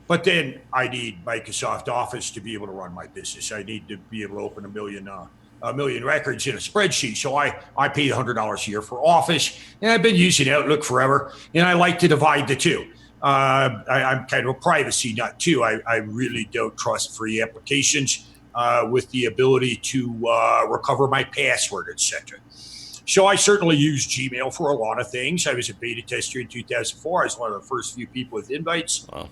But then I need Microsoft Office to be able to run my business. I need to be able to open a million records in a spreadsheet. So I pay $100 a year for Office, and I've been using Outlook forever, and I like to divide the two. I'm kind of a privacy nut too. I really don't trust free applications with the ability to recover my password, etc. So I certainly use Gmail for a lot of things. I was a beta tester in 2004. I was one of the first few people with invites. Wow.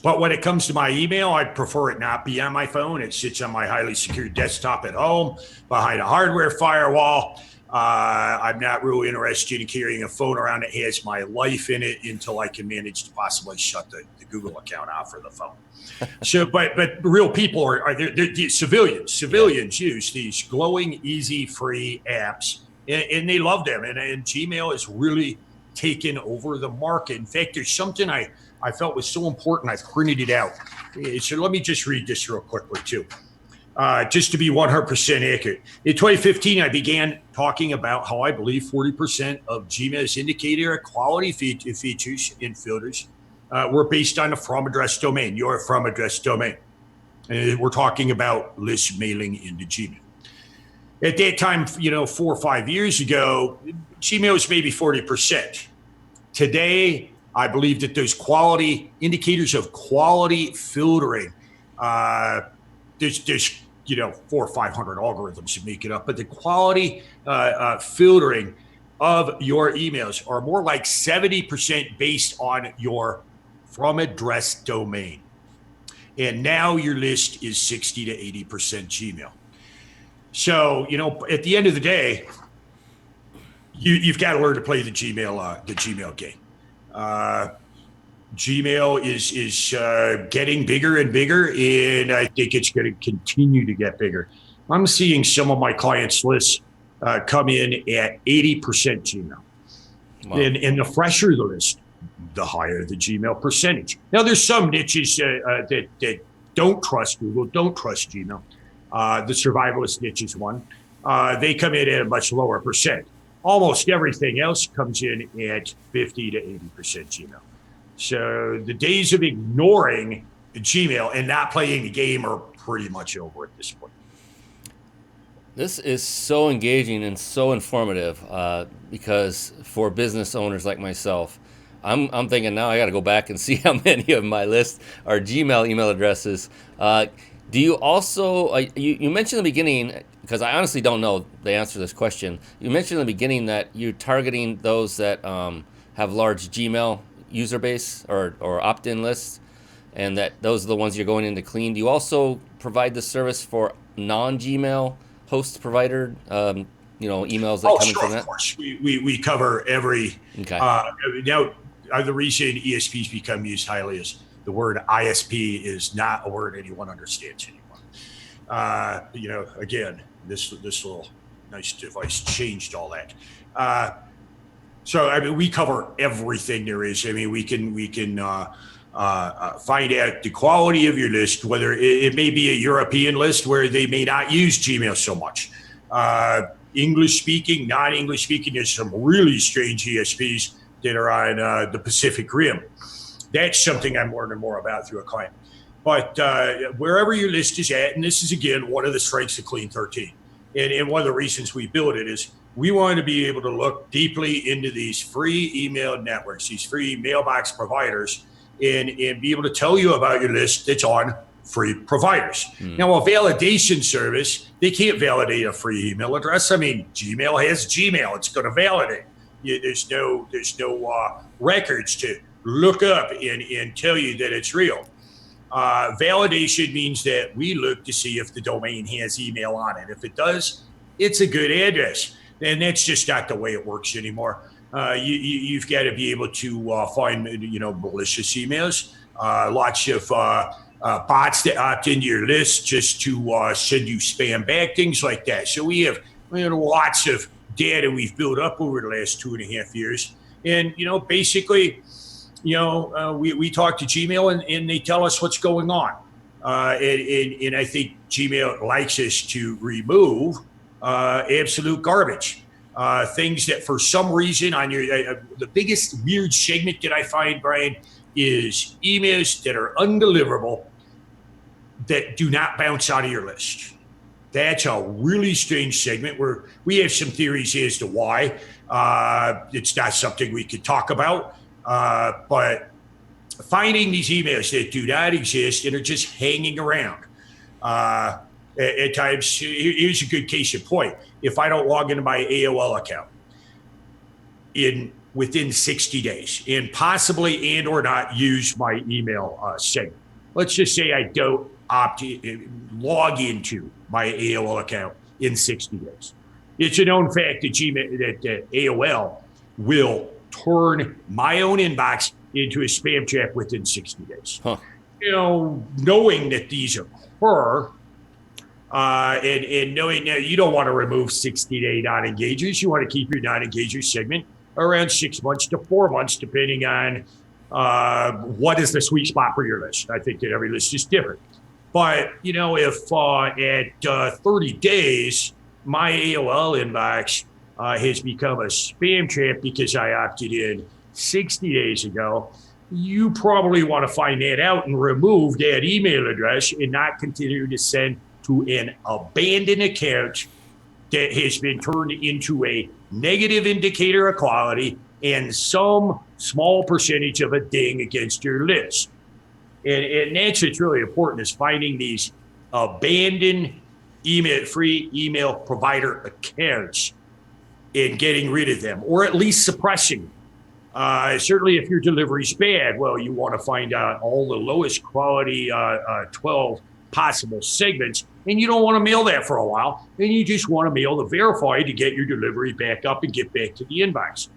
But when it comes to my email, I prefer it not be on my phone. It sits on my highly secure desktop at home behind a hardware firewall. I'm not really interested in carrying a phone around that has my life in it until I can manage to possibly shut the Google account off for the phone. So, but real people they're civilians. Civilians use these glowing, easy, free apps, and they love them. And Gmail has really taken over the market. In fact, there's something I felt was so important, I printed it out. So let me just read this real quickly too. Just to be 100% accurate. In 2015, I began talking about how I believe 40% of Gmail's indicator quality features and filters were based on a from address domain, your from address domain. And we're talking about list mailing into Gmail. At that time, 4 or 5 years ago, Gmail was maybe 40%. Today, I believe that those quality indicators of quality filtering, there's 400 or 500 algorithms to make it up, but the quality filtering of your emails are more like 70% based on your from address domain. And now your list is 60 to 80% Gmail. So, at the end of the day, you've got to learn to play the Gmail game. Gmail is getting bigger and bigger, and I think it's going to continue to get bigger. I'm seeing some of my clients' lists come in at 80% Gmail. Wow. And the fresher the list, the higher the Gmail percentage. Now, there's some niches that don't trust Google, don't trust Gmail. The survivalist niche is one. They come in at a much lower percent. Almost everything else comes in at 50 to 80% Gmail. So the days of ignoring Gmail and not playing the game are pretty much over at this point. This is so engaging and so informative because for business owners like myself, I'm thinking now I got to go back and see how many of my list are Gmail email addresses. Do you also, you mentioned in the beginning, because I honestly don't know the answer to this question, you mentioned in the beginning that you're targeting those that have large Gmail user base or opt-in lists, and that those are the ones you're going in to clean. Do you also provide the service for non-Gmail host provider, emails that come in from that? Of course. We cover every. Okay. Now, the reason ESPs become used highly is the word ISP is not a word anyone understands anymore. Again, this little nice device changed all that. So I mean, we cover everything there is. I mean, we can find out the quality of your list, whether it may be a European list where they may not use Gmail so much. English speaking, non-English speaking, there's some really strange ESPs that are on the Pacific Rim. That's something I'm learning more about through a client. But wherever your list is at, and this is, again, one of the strengths of Clean 13, and one of the reasons we built it is we want to be able to look deeply into these free email networks, these free mailbox providers, and be able to tell you about your list that's on free providers. Now, a validation service, they can't validate a free email address. I mean, Gmail has Gmail. It's going to validate. There's no records to look up and tell you that it's real. Validation means that we look to see if the domain has email on it. If it does, it's a good address. And that's just not the way it works anymore. You've got to be able to find, malicious emails. Lots of bots that opt into your list just to send you spam back, things like that. So we have lots of data we've built up over the last 2.5 years. And, basically, we talk to Gmail and they tell us what's going on. And I think Gmail likes us to remove absolute garbage. Things that for some reason on your, the biggest weird segment that I find, Brian, is emails that are undeliverable that do not bounce out of your list. That's a really strange segment where we have some theories as to why. It's not something we could talk about, but finding these emails that do not exist and are just hanging around. At times, here's a good case in point. If I don't log into my AOL account within 60 days and possibly and or not use my email segment, let's just say I don't log into my AOL account in 60 days. It's a known fact that AOL will turn my own inbox into a spam trap within 60 days. Huh. Knowing that these occur, and knowing that you don't want to remove 60-day non-engagers, you want to keep your non-engager segment around 6 months to 4 months, depending on what is the sweet spot for your list. I think that every list is different. But, if at 30 days, my AOL inbox has become a spam trap because I opted in 60 days ago, you probably want to find that out and remove that email address and not continue to send to an abandoned account that has been turned into a negative indicator of quality and some small percentage of a ding against your list. And that's what's really important, is finding these abandoned free email provider accounts and getting rid of them, or at least suppressing them. Certainly if your delivery's bad, well, you want to find out all the lowest quality 12 possible segments, and you don't want to mail that for a while, and you just want to mail the verified to get your delivery back up and get back to the inbox.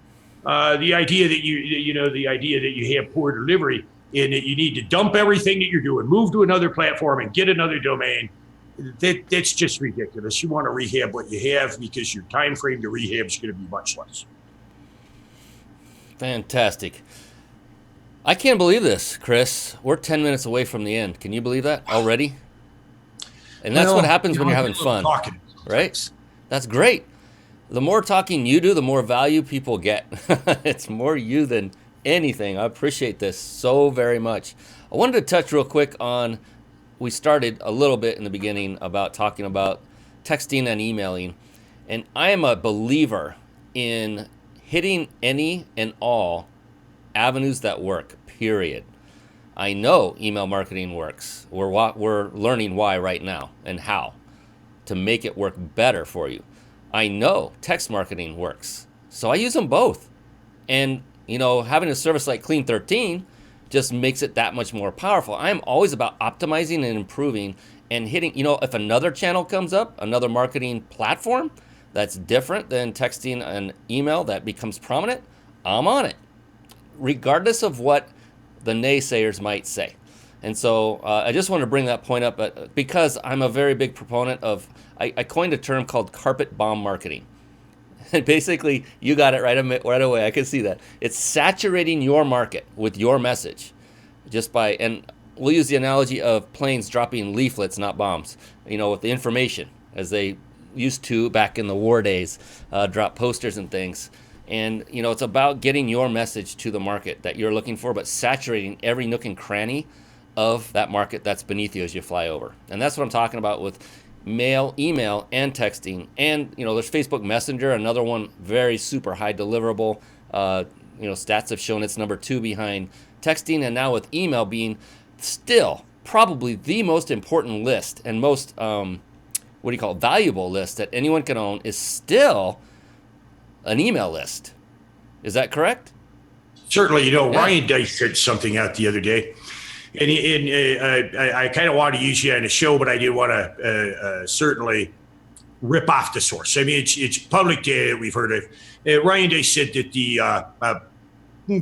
The idea that you have poor delivery and that you need to dump everything that you're doing, move to another platform and get another domain, that's just ridiculous. You want to rehab what you have because your time frame to rehab is going to be much less. Fantastic. I can't believe this, Chris. We're 10 minutes away from the end. Can you believe that already? And that's what happens when you're having fun, right? That's great. The more talking you do, the more value people get. It's more you than anything. I appreciate this so very much. I wanted to touch real quick on, we started a little bit in the beginning about talking about texting and emailing. And I am a believer in hitting any and all avenues that work, period. I know email marketing works. We're learning why right now and how to make it work better for you. I know text marketing works. So I use them both. And, having a service like Clean 13 just makes it that much more powerful. I'm always about optimizing and improving and hitting, if another channel comes up, another marketing platform that's different than texting and email that becomes prominent, I'm on it. Regardless of what the naysayers might say. And so I just want to bring that point up because I'm a very big proponent of, I coined a term called carpet bomb marketing. And basically, you got it right away. I can see that. It's saturating your market with your message just by, and we'll use the analogy of planes dropping leaflets, not bombs, with the information, as they used to back in the war days, drop posters and things. And, it's about getting your message to the market that you're looking for, but saturating every nook and cranny of that market that's beneath you as you fly over. And that's what I'm talking about with mail, email, and texting. And, there's Facebook Messenger, another one, very super high deliverable. Stats have shown it's number 2 behind texting. And now with email being still probably the most important list and most, valuable list that anyone can own is still an email list. Is that correct? Certainly. Ryan Dice said something out the other day. And I kind of want to use you on the show, but I do want to certainly rip off the source. I mean, it's public data we've heard of. Ryan Day said that the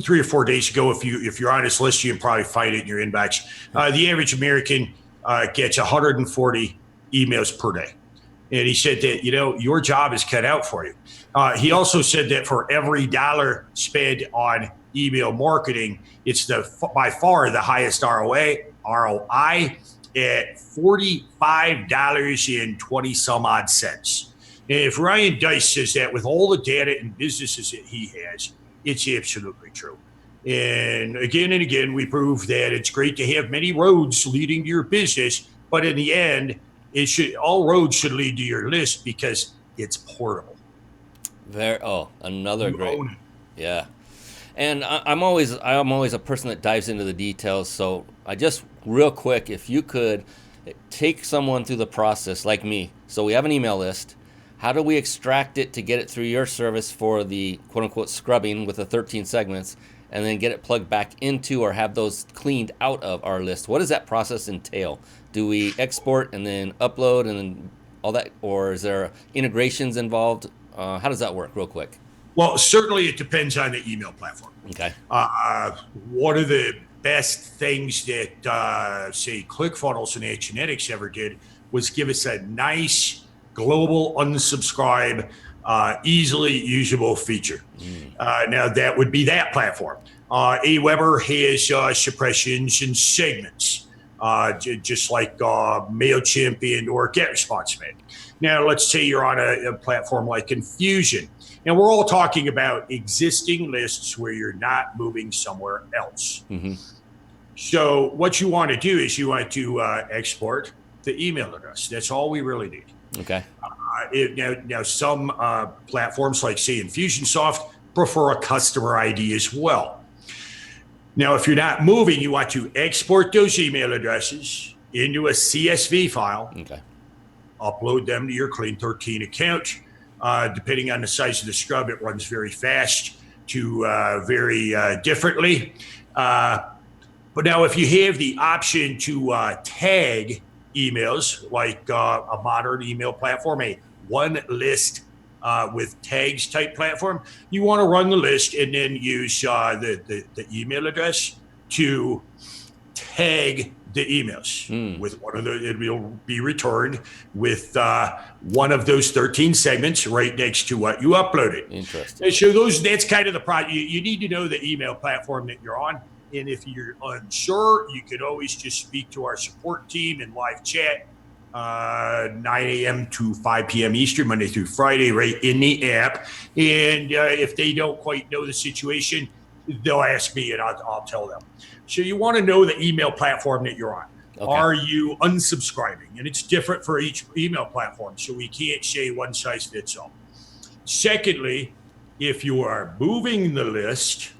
3 or 4 days ago, if you're on his list, you can probably find it in your inbox. The average American gets 140 emails per day. And he said that, your job is cut out for you. He also said that for every dollar spent on email marketing, it's by far the highest ROI at $45.20 some odd cents. And if Ryan Dice says that with all the data and businesses that he has, it's absolutely true. And again, we prove that it's great to have many roads leading to your business, but in the end, all roads should lead to your list because it's portable. Another great. Yeah. And I'm always a person that dives into the details. So I just real quick, if you could take someone through the process like me. So we have an email list. How do we extract it to get it through your service for the quote unquote scrubbing with the 13 segments and then get it plugged back into or have those cleaned out of our list? What does that process entail? Do we export and then upload and then all that? Or is there integrations involved? How does that work real quick? Well, certainly it depends on the email platform. Okay. One of the best things that, say, ClickFunnels and Genetics ever did was give us a nice global unsubscribe, easily usable feature. Now, that would be that platform. Aweber has suppressions and segments, just like MailChimp or GetResponse. Now, let's say you're on a platform like Infusion. And we're all talking about existing lists where you're not moving somewhere else. Mm-hmm. So what you want to do is you want to export the email address. That's all we really need. Okay. Now some platforms like, say, Infusionsoft prefer a customer ID as well. Now, if you're not moving, you want to export those email addresses into a CSV file. Okay. Upload them to your Clean 13 account. Depending on the size of the scrub, it runs very fast to very differently. But now if you have the option to tag emails, like a modern email platform, a one list with tags type platform, you want to run the list and then use the email address to tag the emails with one of it will be returned with one of those 13 segments right next to what you uploaded. Interesting. And so that's kind of the problem. You need to know the email platform that you're on. And if you're unsure, you can always just speak to our support team in live chat, 9 a.m. to 5 p.m. Eastern, Monday through Friday, right in the app. And if they don't quite know the situation, they'll ask me and I'll tell them. So you want to know the email platform that you're on. Okay. Are you unsubscribing? And it's different for each email platform, so we can't say one size fits all. Secondly, if you are moving the list,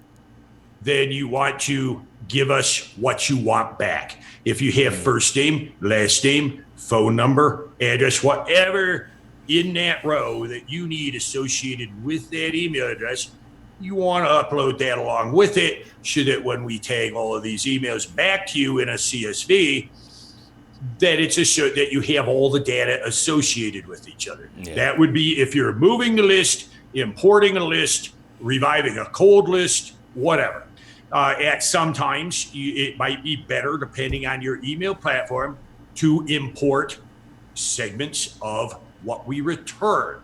then you want to give us what you want back. If you have first name, last name, phone number, address, whatever in that row that you need associated with that email address, you want to upload that along with it so that when we tag all of these emails back to you in a CSV, that it's that you have all the data associated with each other. Yeah. That would be if you're moving the list, importing a list, reviving a cold list, whatever. At sometimes it might be better, depending on your email platform, to import segments of what we return.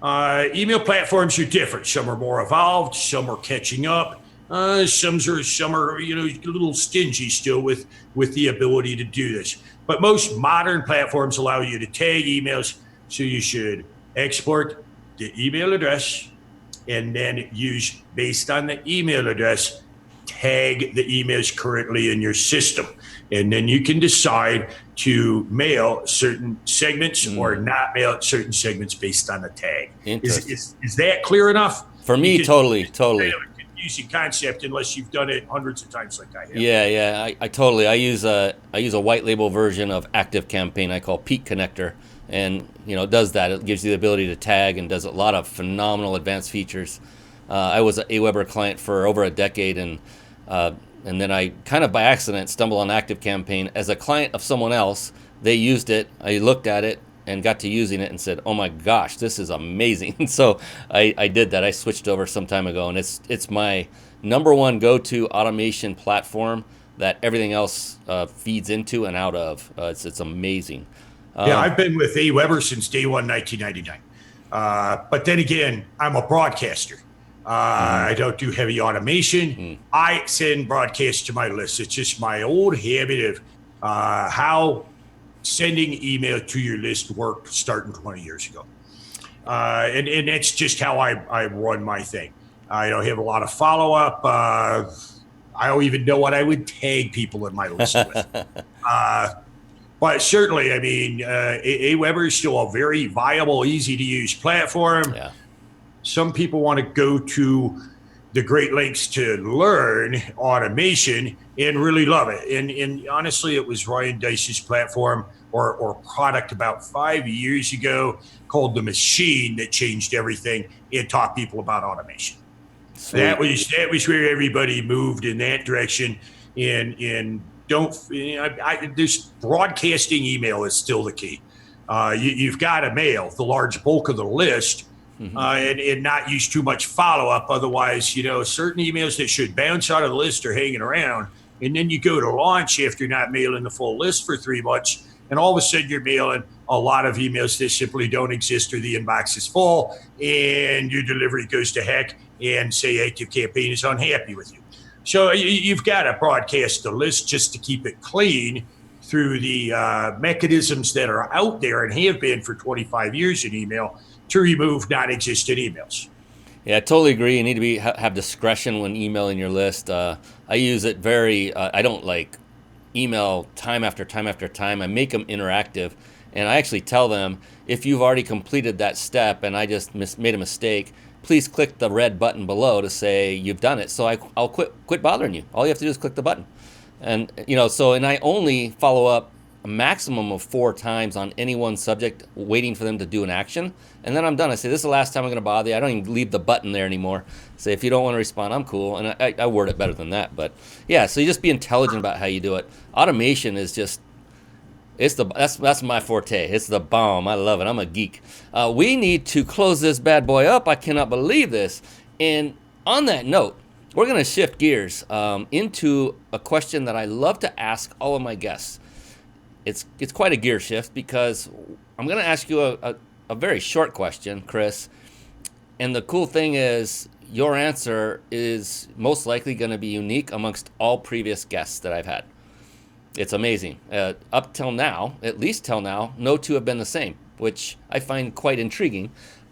Email platforms are different. Some are more evolved. Some are catching up. Some are a little stingy still with the ability to do this. But most modern platforms allow you to tag emails, so you should export the email address and then use, based on the email address, tag the emails currently in your system. And then you can decide to mail certain segments or not mail certain segments based on the tag. Is that clear enough? For me, totally. Confusing concept unless you've done it hundreds of times like I have. Yeah. I totally. I use a white label version of Active Campaign I call Peak Connector, and it does that. It gives you the ability to tag and does a lot of phenomenal advanced features. I was an Aweber client for over a decade, and then I kind of by accident stumbled on Active Campaign as a client of someone else. They used it. I looked at it and got to using it and said, "Oh my gosh, this is amazing!" So I did that. I switched over some time ago, and it's my number one go-to automation platform that everything else feeds into and out of. It's amazing. I've been with Aweber since day one, 1999. But then again, I'm a broadcaster. I don't do heavy automation. I send broadcasts to my list. It's just my old habit of how sending email to your list worked starting 20 years ago. And that's just how I run my thing. I don't have a lot of follow-up. I don't even know what I would tag people in my list with. But certainly, I mean, Aweber is still a very viable, easy-to-use platform. Yeah. Some people want to go to the great lengths to learn automation and really love it. And honestly, it was Ryan Deiss's platform or product about 5 years ago called The Machine that changed everything and taught people about automation. Sweet. That was where everybody moved in that direction. And this broadcasting email is still the key. You've got to mail the large bulk of the list. And not use too much follow-up. Otherwise, certain emails that should bounce out of the list are hanging around. And then you go to launch after not mailing the full list for 3 months. And all of a sudden you're mailing a lot of emails that simply don't exist or the inbox is full. And your delivery goes to heck and say Active Campaign is unhappy with you. So you've got to broadcast the list just to keep it clean through the mechanisms that are out there and have been for 25 years in email to remove non-existent emails. Yeah, I totally agree. You need to have discretion when emailing your list. I use it I don't like email time after time after time. I make them interactive, and I actually tell them, if you've already completed that step and I just made a mistake, please click the red button below to say you've done it. So I'll quit bothering you. All you have to do is click the button. And and I only follow up a maximum of 4 times on any one subject, waiting for them to do an action, and then I'm done. I say, this is the last time I'm going to bother you. I don't even leave the button there anymore. Say, if you don't want to respond, I'm cool, and I word it better than that. But yeah, so you just be intelligent about how you do it. Automation is just, that's my forte. It's the bomb. I love it. I'm a geek. We need to close this bad boy up. I cannot believe this. And on that note, we're going to shift gears into a question that I love to ask all of my guests. It's quite a gear shift because I'm going to ask you a very short question, Chris. And the cool thing is your answer is most likely going to be unique amongst all previous guests that I've had. It's amazing. Up till now, at least till now, no two have been the same, which I find quite intriguing.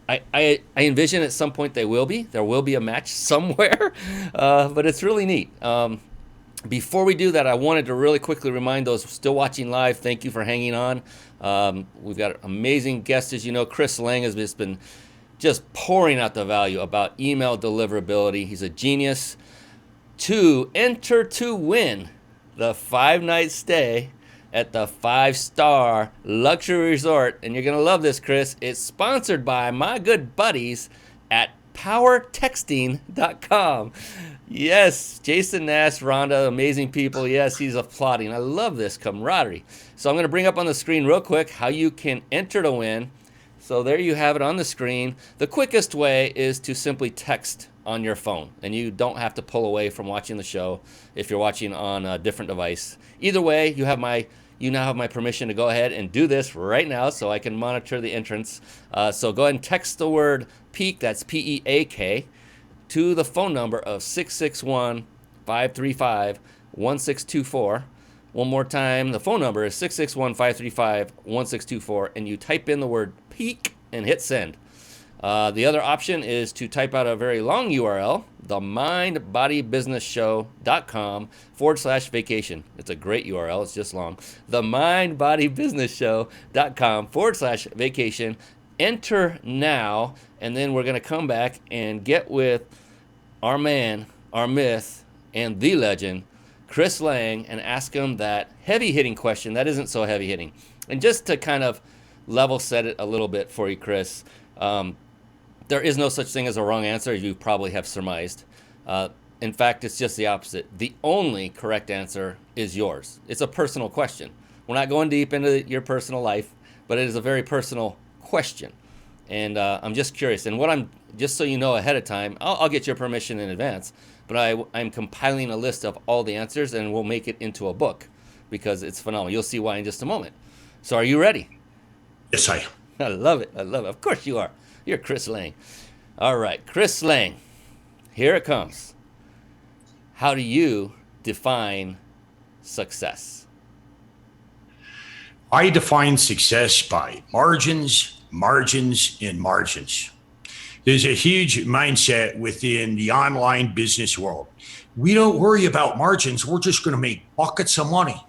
I envision at some point there will be a match somewhere, but it's really neat. Before we do that, I wanted to really quickly remind those still watching live, thank you for hanging on. We've got amazing guests, as you know. Chris Lang has just been pouring out the value about email deliverability. He's a genius. To enter to win the 5-night stay at the 5-star luxury resort, and you're going to love this, Chris. It's sponsored by my good buddies at powertexting.com. Yes, Jason Nash, Rhonda, amazing people. Yes, he's applauding. I love this camaraderie. So I'm going to bring up on the screen real quick how you can enter to win. So there you have it on the screen. The quickest way is to simply text on your phone, and you don't have to pull away from watching the show if you're watching on a different device. Either way, you now have my permission to go ahead and do this right now so I can monitor the entrance. So go ahead and text the word peak, that's P-E-A-K, to the phone number of 661-535-1624. One more time, the phone number is 661-535-1624, and you type in the word peak and hit send. The other option is to type out a very long URL, themindbodybusinessshow.com/vacation. It's a great URL, it's just long. Themindbodybusinessshow.com/vacation. Enter now, and then we're going to come back and get with our man, our myth, and the legend, Chris Lang, and ask him that heavy-hitting question that isn't so heavy-hitting. And just to kind of level set it a little bit for you, Chris, there is no such thing as a wrong answer, as you probably have surmised. In fact, it's just the opposite. The only correct answer is yours. It's a personal question. We're not going deep into your personal life, but it is a very personal question. And I'm just curious. And just so you know ahead of time, I'll get your permission in advance, but I'm compiling a list of all the answers, and we'll make it into a book because it's phenomenal. You'll see why in just a moment. So are you ready? Yes, I am. I love it. I love it. Of course you are. You're Chris Lang. All right, Chris Lang. Here it comes. How do you define success? I define success by margins, margins, and margins. There's a huge mindset within the online business world. We don't worry about margins. We're just going to make buckets of money.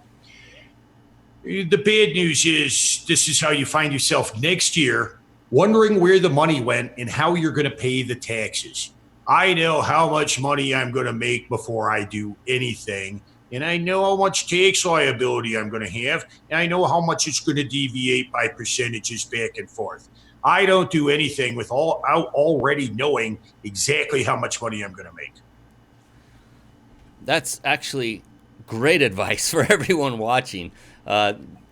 The bad news is this is how you find yourself next year wondering where the money went and how you're going to pay the taxes. I know how much money I'm going to make before I do anything, and I know how much tax liability I'm going to have, and I know how much it's going to deviate by percentages back and forth. I don't do anything without already knowing exactly how much money I'm going to make. That's actually great advice for everyone watching.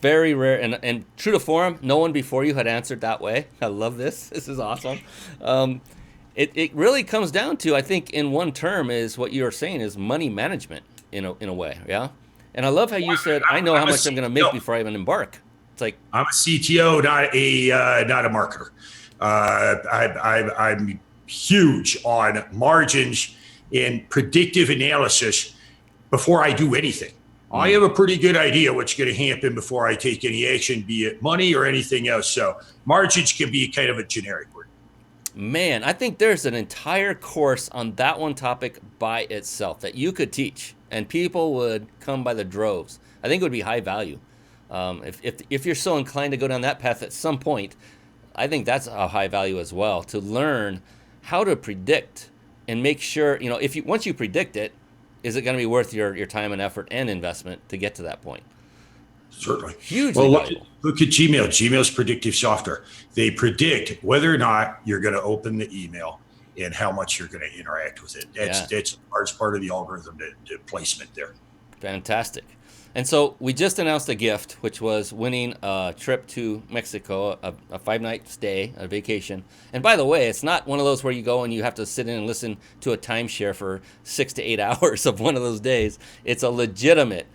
Very rare, and true to form, no one before you had answered that way. I love this. This is awesome. It really comes down to, I think, in one term, is what you're saying is money management in a way, yeah. And I love how you said, I know how much I'm going to make before I even embark. It's like, I'm a CTO, not a marketer. I'm huge on margins and predictive analysis before I do anything. I have a pretty good idea what's going to happen before I take any action, be it money or anything else. So margins can be kind of a generic word. Man, I think there's an entire course on that one topic by itself that you could teach, and people would come by the droves. I think it would be high value. If you're so inclined to go down that path at some point, I think that's a high value as well, to learn how to predict and make sure, once you predict it, is it going to be worth your time and effort and investment to get to that point? Certainly. Hugely valuable. Look at Gmail. Gmail's predictive software. They predict whether or not you're going to open the email and how much you're going to interact with it. That's a large part of the algorithm, the placement there. Fantastic. And so we just announced a gift, which was winning a trip to Mexico, a 5-night stay, a vacation. And by the way, it's not one of those where you go and you have to sit in and listen to a timeshare for 6 to 8 hours of one of those days. It's a legitimate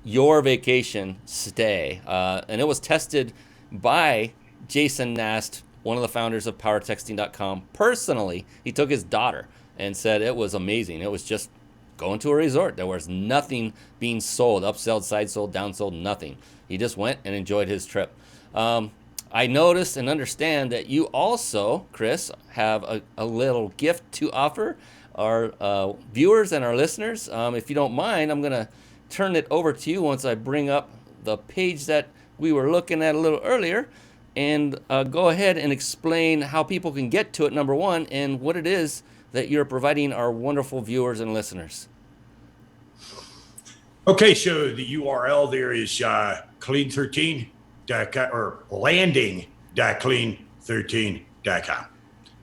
your vacation stay. And it was tested by Jason Nast, one of the founders of PowerTexting.com. Personally, he took his daughter and said it was amazing. It was just going to a resort. There was nothing being sold, upsold, side sold, down sold, nothing. He just went and enjoyed his trip. I noticed and understand that you also, Chris, have a little gift to offer our viewers and our listeners. If you don't mind, I'm going to turn it over to you once I bring up the page that we were looking at a little earlier, and go ahead and explain how people can get to it, number one, and what it is that you're providing our wonderful viewers and listeners. Okay, so the URL there is clean13 or landing.clean13.com.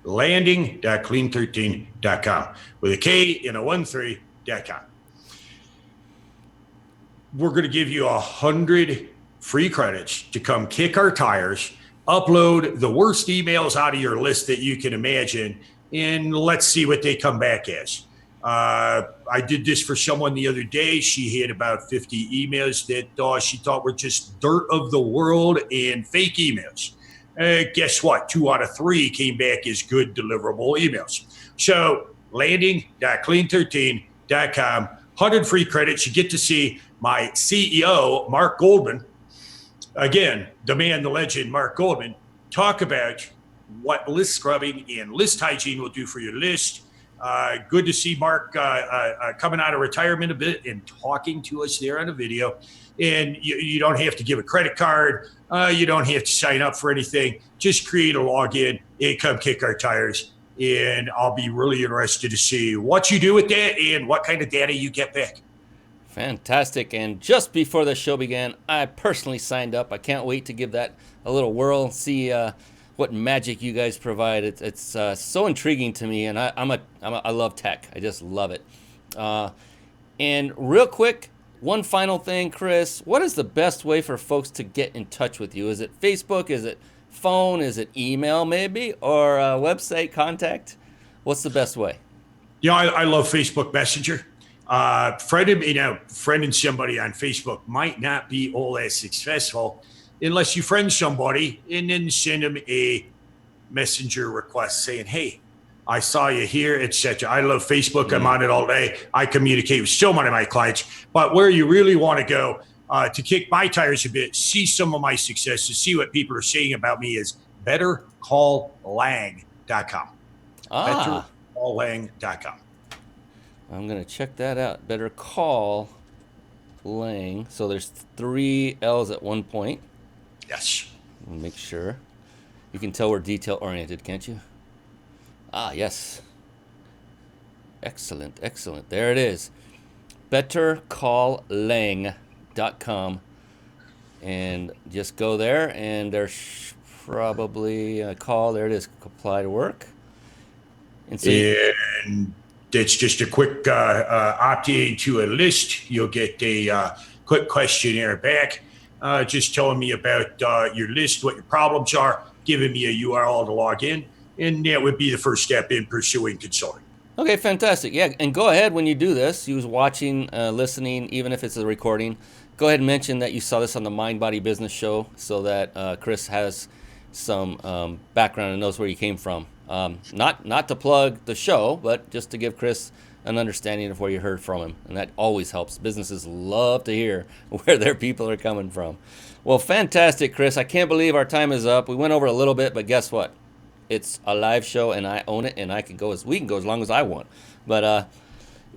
Landing.clean13.com with a K and a 13.com. We're going to give you 100 free credits to come kick our tires upload the worst emails out of your list that you can imagine, and let's see what they come back as. I did this for someone the other day. She had about 50 emails that she thought were just dirt of the world and fake emails. Guess what? 2 out of 3 came back as good deliverable emails. So landing.clean13.com, 100 free credits. You get to see my CEO, Mark Goldman, again, the man, the legend, Mark Goldman, talk about what list scrubbing and list hygiene will do for your list. Good to see Mark coming out of retirement a bit and talking to us there on the video. And you don't have to give a credit card. You don't have to sign up for anything. Just create a login and come kick our tires. And I'll be really interested to see what you do with that and what kind of data you get back. Fantastic. And just before the show began, I personally signed up. I can't wait to give that a little whirl, see what magic you guys provide. It's so intriguing to me, and I love tech. I just love it. And real quick, one final thing, Chris, what is the best way for folks to get in touch with you? Is it Facebook? Is it phone? Is it email maybe? Or website contact? What's the best way? I love Facebook Messenger. Friending somebody on Facebook might not be all that successful unless you friend somebody and then send them a messenger request saying, hey, I saw you here, etc. I love Facebook. I'm on it all day. I communicate with so many of my clients. But where you really want to go to kick my tires a bit, see some of my successes, see what people are saying about me is bettercalllang.com. Bettercalllang.com. I'm going to check that out. Better Call Lang. So there's 3 L's at one point. Yes. Make sure. You can tell we're detail-oriented, can't you? Yes. Excellent, excellent. There it is. bettercalllang.com. And just go there, and there's probably a call. There it is. Apply to work. And so and it's just a quick opt-in to a list. You'll get a quick questionnaire back, just telling me about your list, what your problems are, giving me a URL to log in, and that would be the first step in pursuing consulting. Okay, fantastic. Yeah, and go ahead when you do this. Who's watching, listening, even if it's a recording, go ahead and mention that you saw this on the Mind Body Business Show so that Chris has some background and knows where you came from. Not to plug the show, but just to give Chris an understanding of where you heard from him. And that always helps. Businesses love to hear where their people are coming from. Well, fantastic, Chris. I can't believe our time is up. We went over a little bit, but guess what? It's a live show, and I own it, and we can go as long as I want. But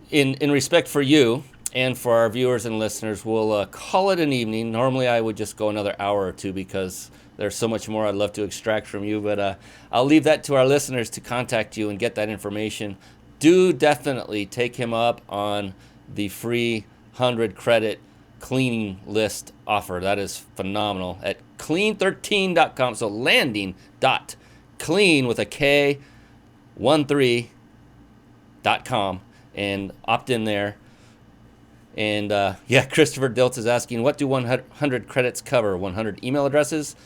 in respect for you and for our viewers and listeners, we'll call it an evening. Normally, I would just go another hour or two because there's so much more I'd love to extract from you. But I'll leave that to our listeners to contact you and get that information. Do definitely take him up on the free 100 credit cleaning list offer. That is phenomenal at clean13.com. So landing.clean with a K 13.com and opt in there. And Christopher Diltz is asking, what do 100 credits cover? 100 email addresses?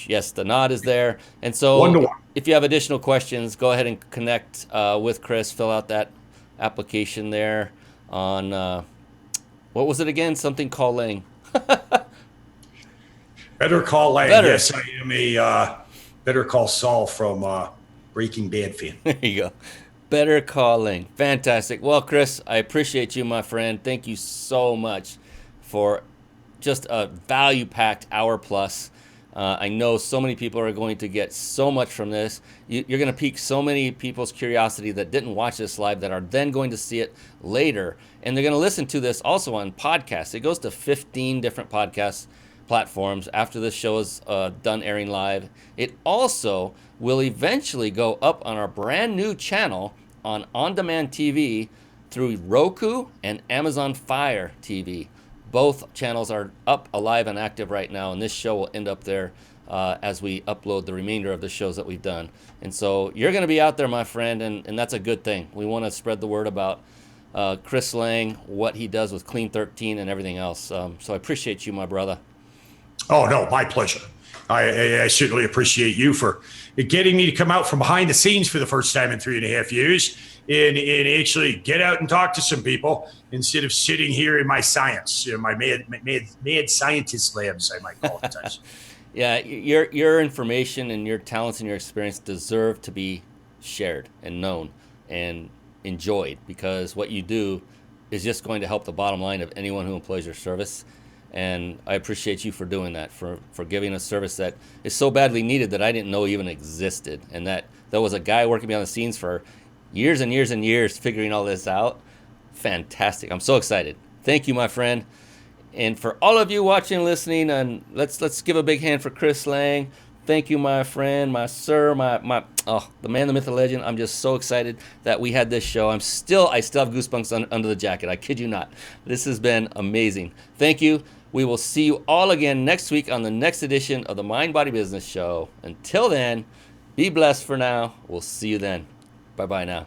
Yes, the nod is there. And so if you have additional questions, go ahead and connect with Chris. Fill out that application there on, what was it again? Something call Lang. Better Call Lang. Better. Yes, I am a Better Call Saul from Breaking Bad fan. There you go. Better Call Lang. Fantastic. Well, Chris, I appreciate you, my friend. Thank you so much for just a value-packed hour plus. I know so many people are going to get so much from this. You're going to pique so many people's curiosity that didn't watch this live that are then going to see it later. And they're going to listen to this also on podcasts. It goes to 15 different podcast platforms after this show is done airing live. It also will eventually go up on our brand new channel on-demand TV through Roku and Amazon Fire TV. Both channels are up, alive, and active right now, and this show will end up there as we upload the remainder of the shows that we've done. And so you're going to be out there, my friend, and that's a good thing. We want to spread the word about Chris Lang, what he does with Clean 13 and everything else. So I appreciate you, my brother. Oh, no, my pleasure. I certainly appreciate you for getting me to come out from behind the scenes for the first time in 3.5 years and actually get out and talk to some people instead of sitting here in my science, my mad scientist labs, I might call it sometimes. Yeah, your information and your talents and your experience deserve to be shared and known and enjoyed, because what you do is just going to help the bottom line of anyone who employs your service. And I appreciate you for doing that, for giving a service that is so badly needed that I didn't know even existed, and that there was a guy working behind the scenes for years and years and years figuring all this out. Fantastic. I'm so excited. Thank you, my friend. And for all of you watching and listening, and let's give a big hand for Chris Lang. Thank you, my friend, my sir, the man, the myth, the legend. I'm just so excited that we had this show. I still have goosebumps under the jacket. I kid you not. This has been amazing. Thank you. We will see you all again next week on the next edition of the Mind Body Business Show. Until then, be blessed for now. We'll see you then. Bye-bye now.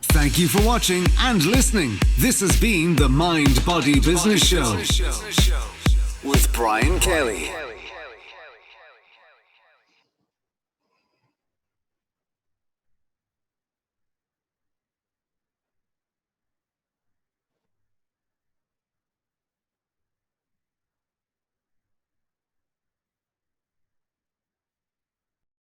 Thank you for watching and listening. This has been the Mind Body Business Show with Brian Kelly.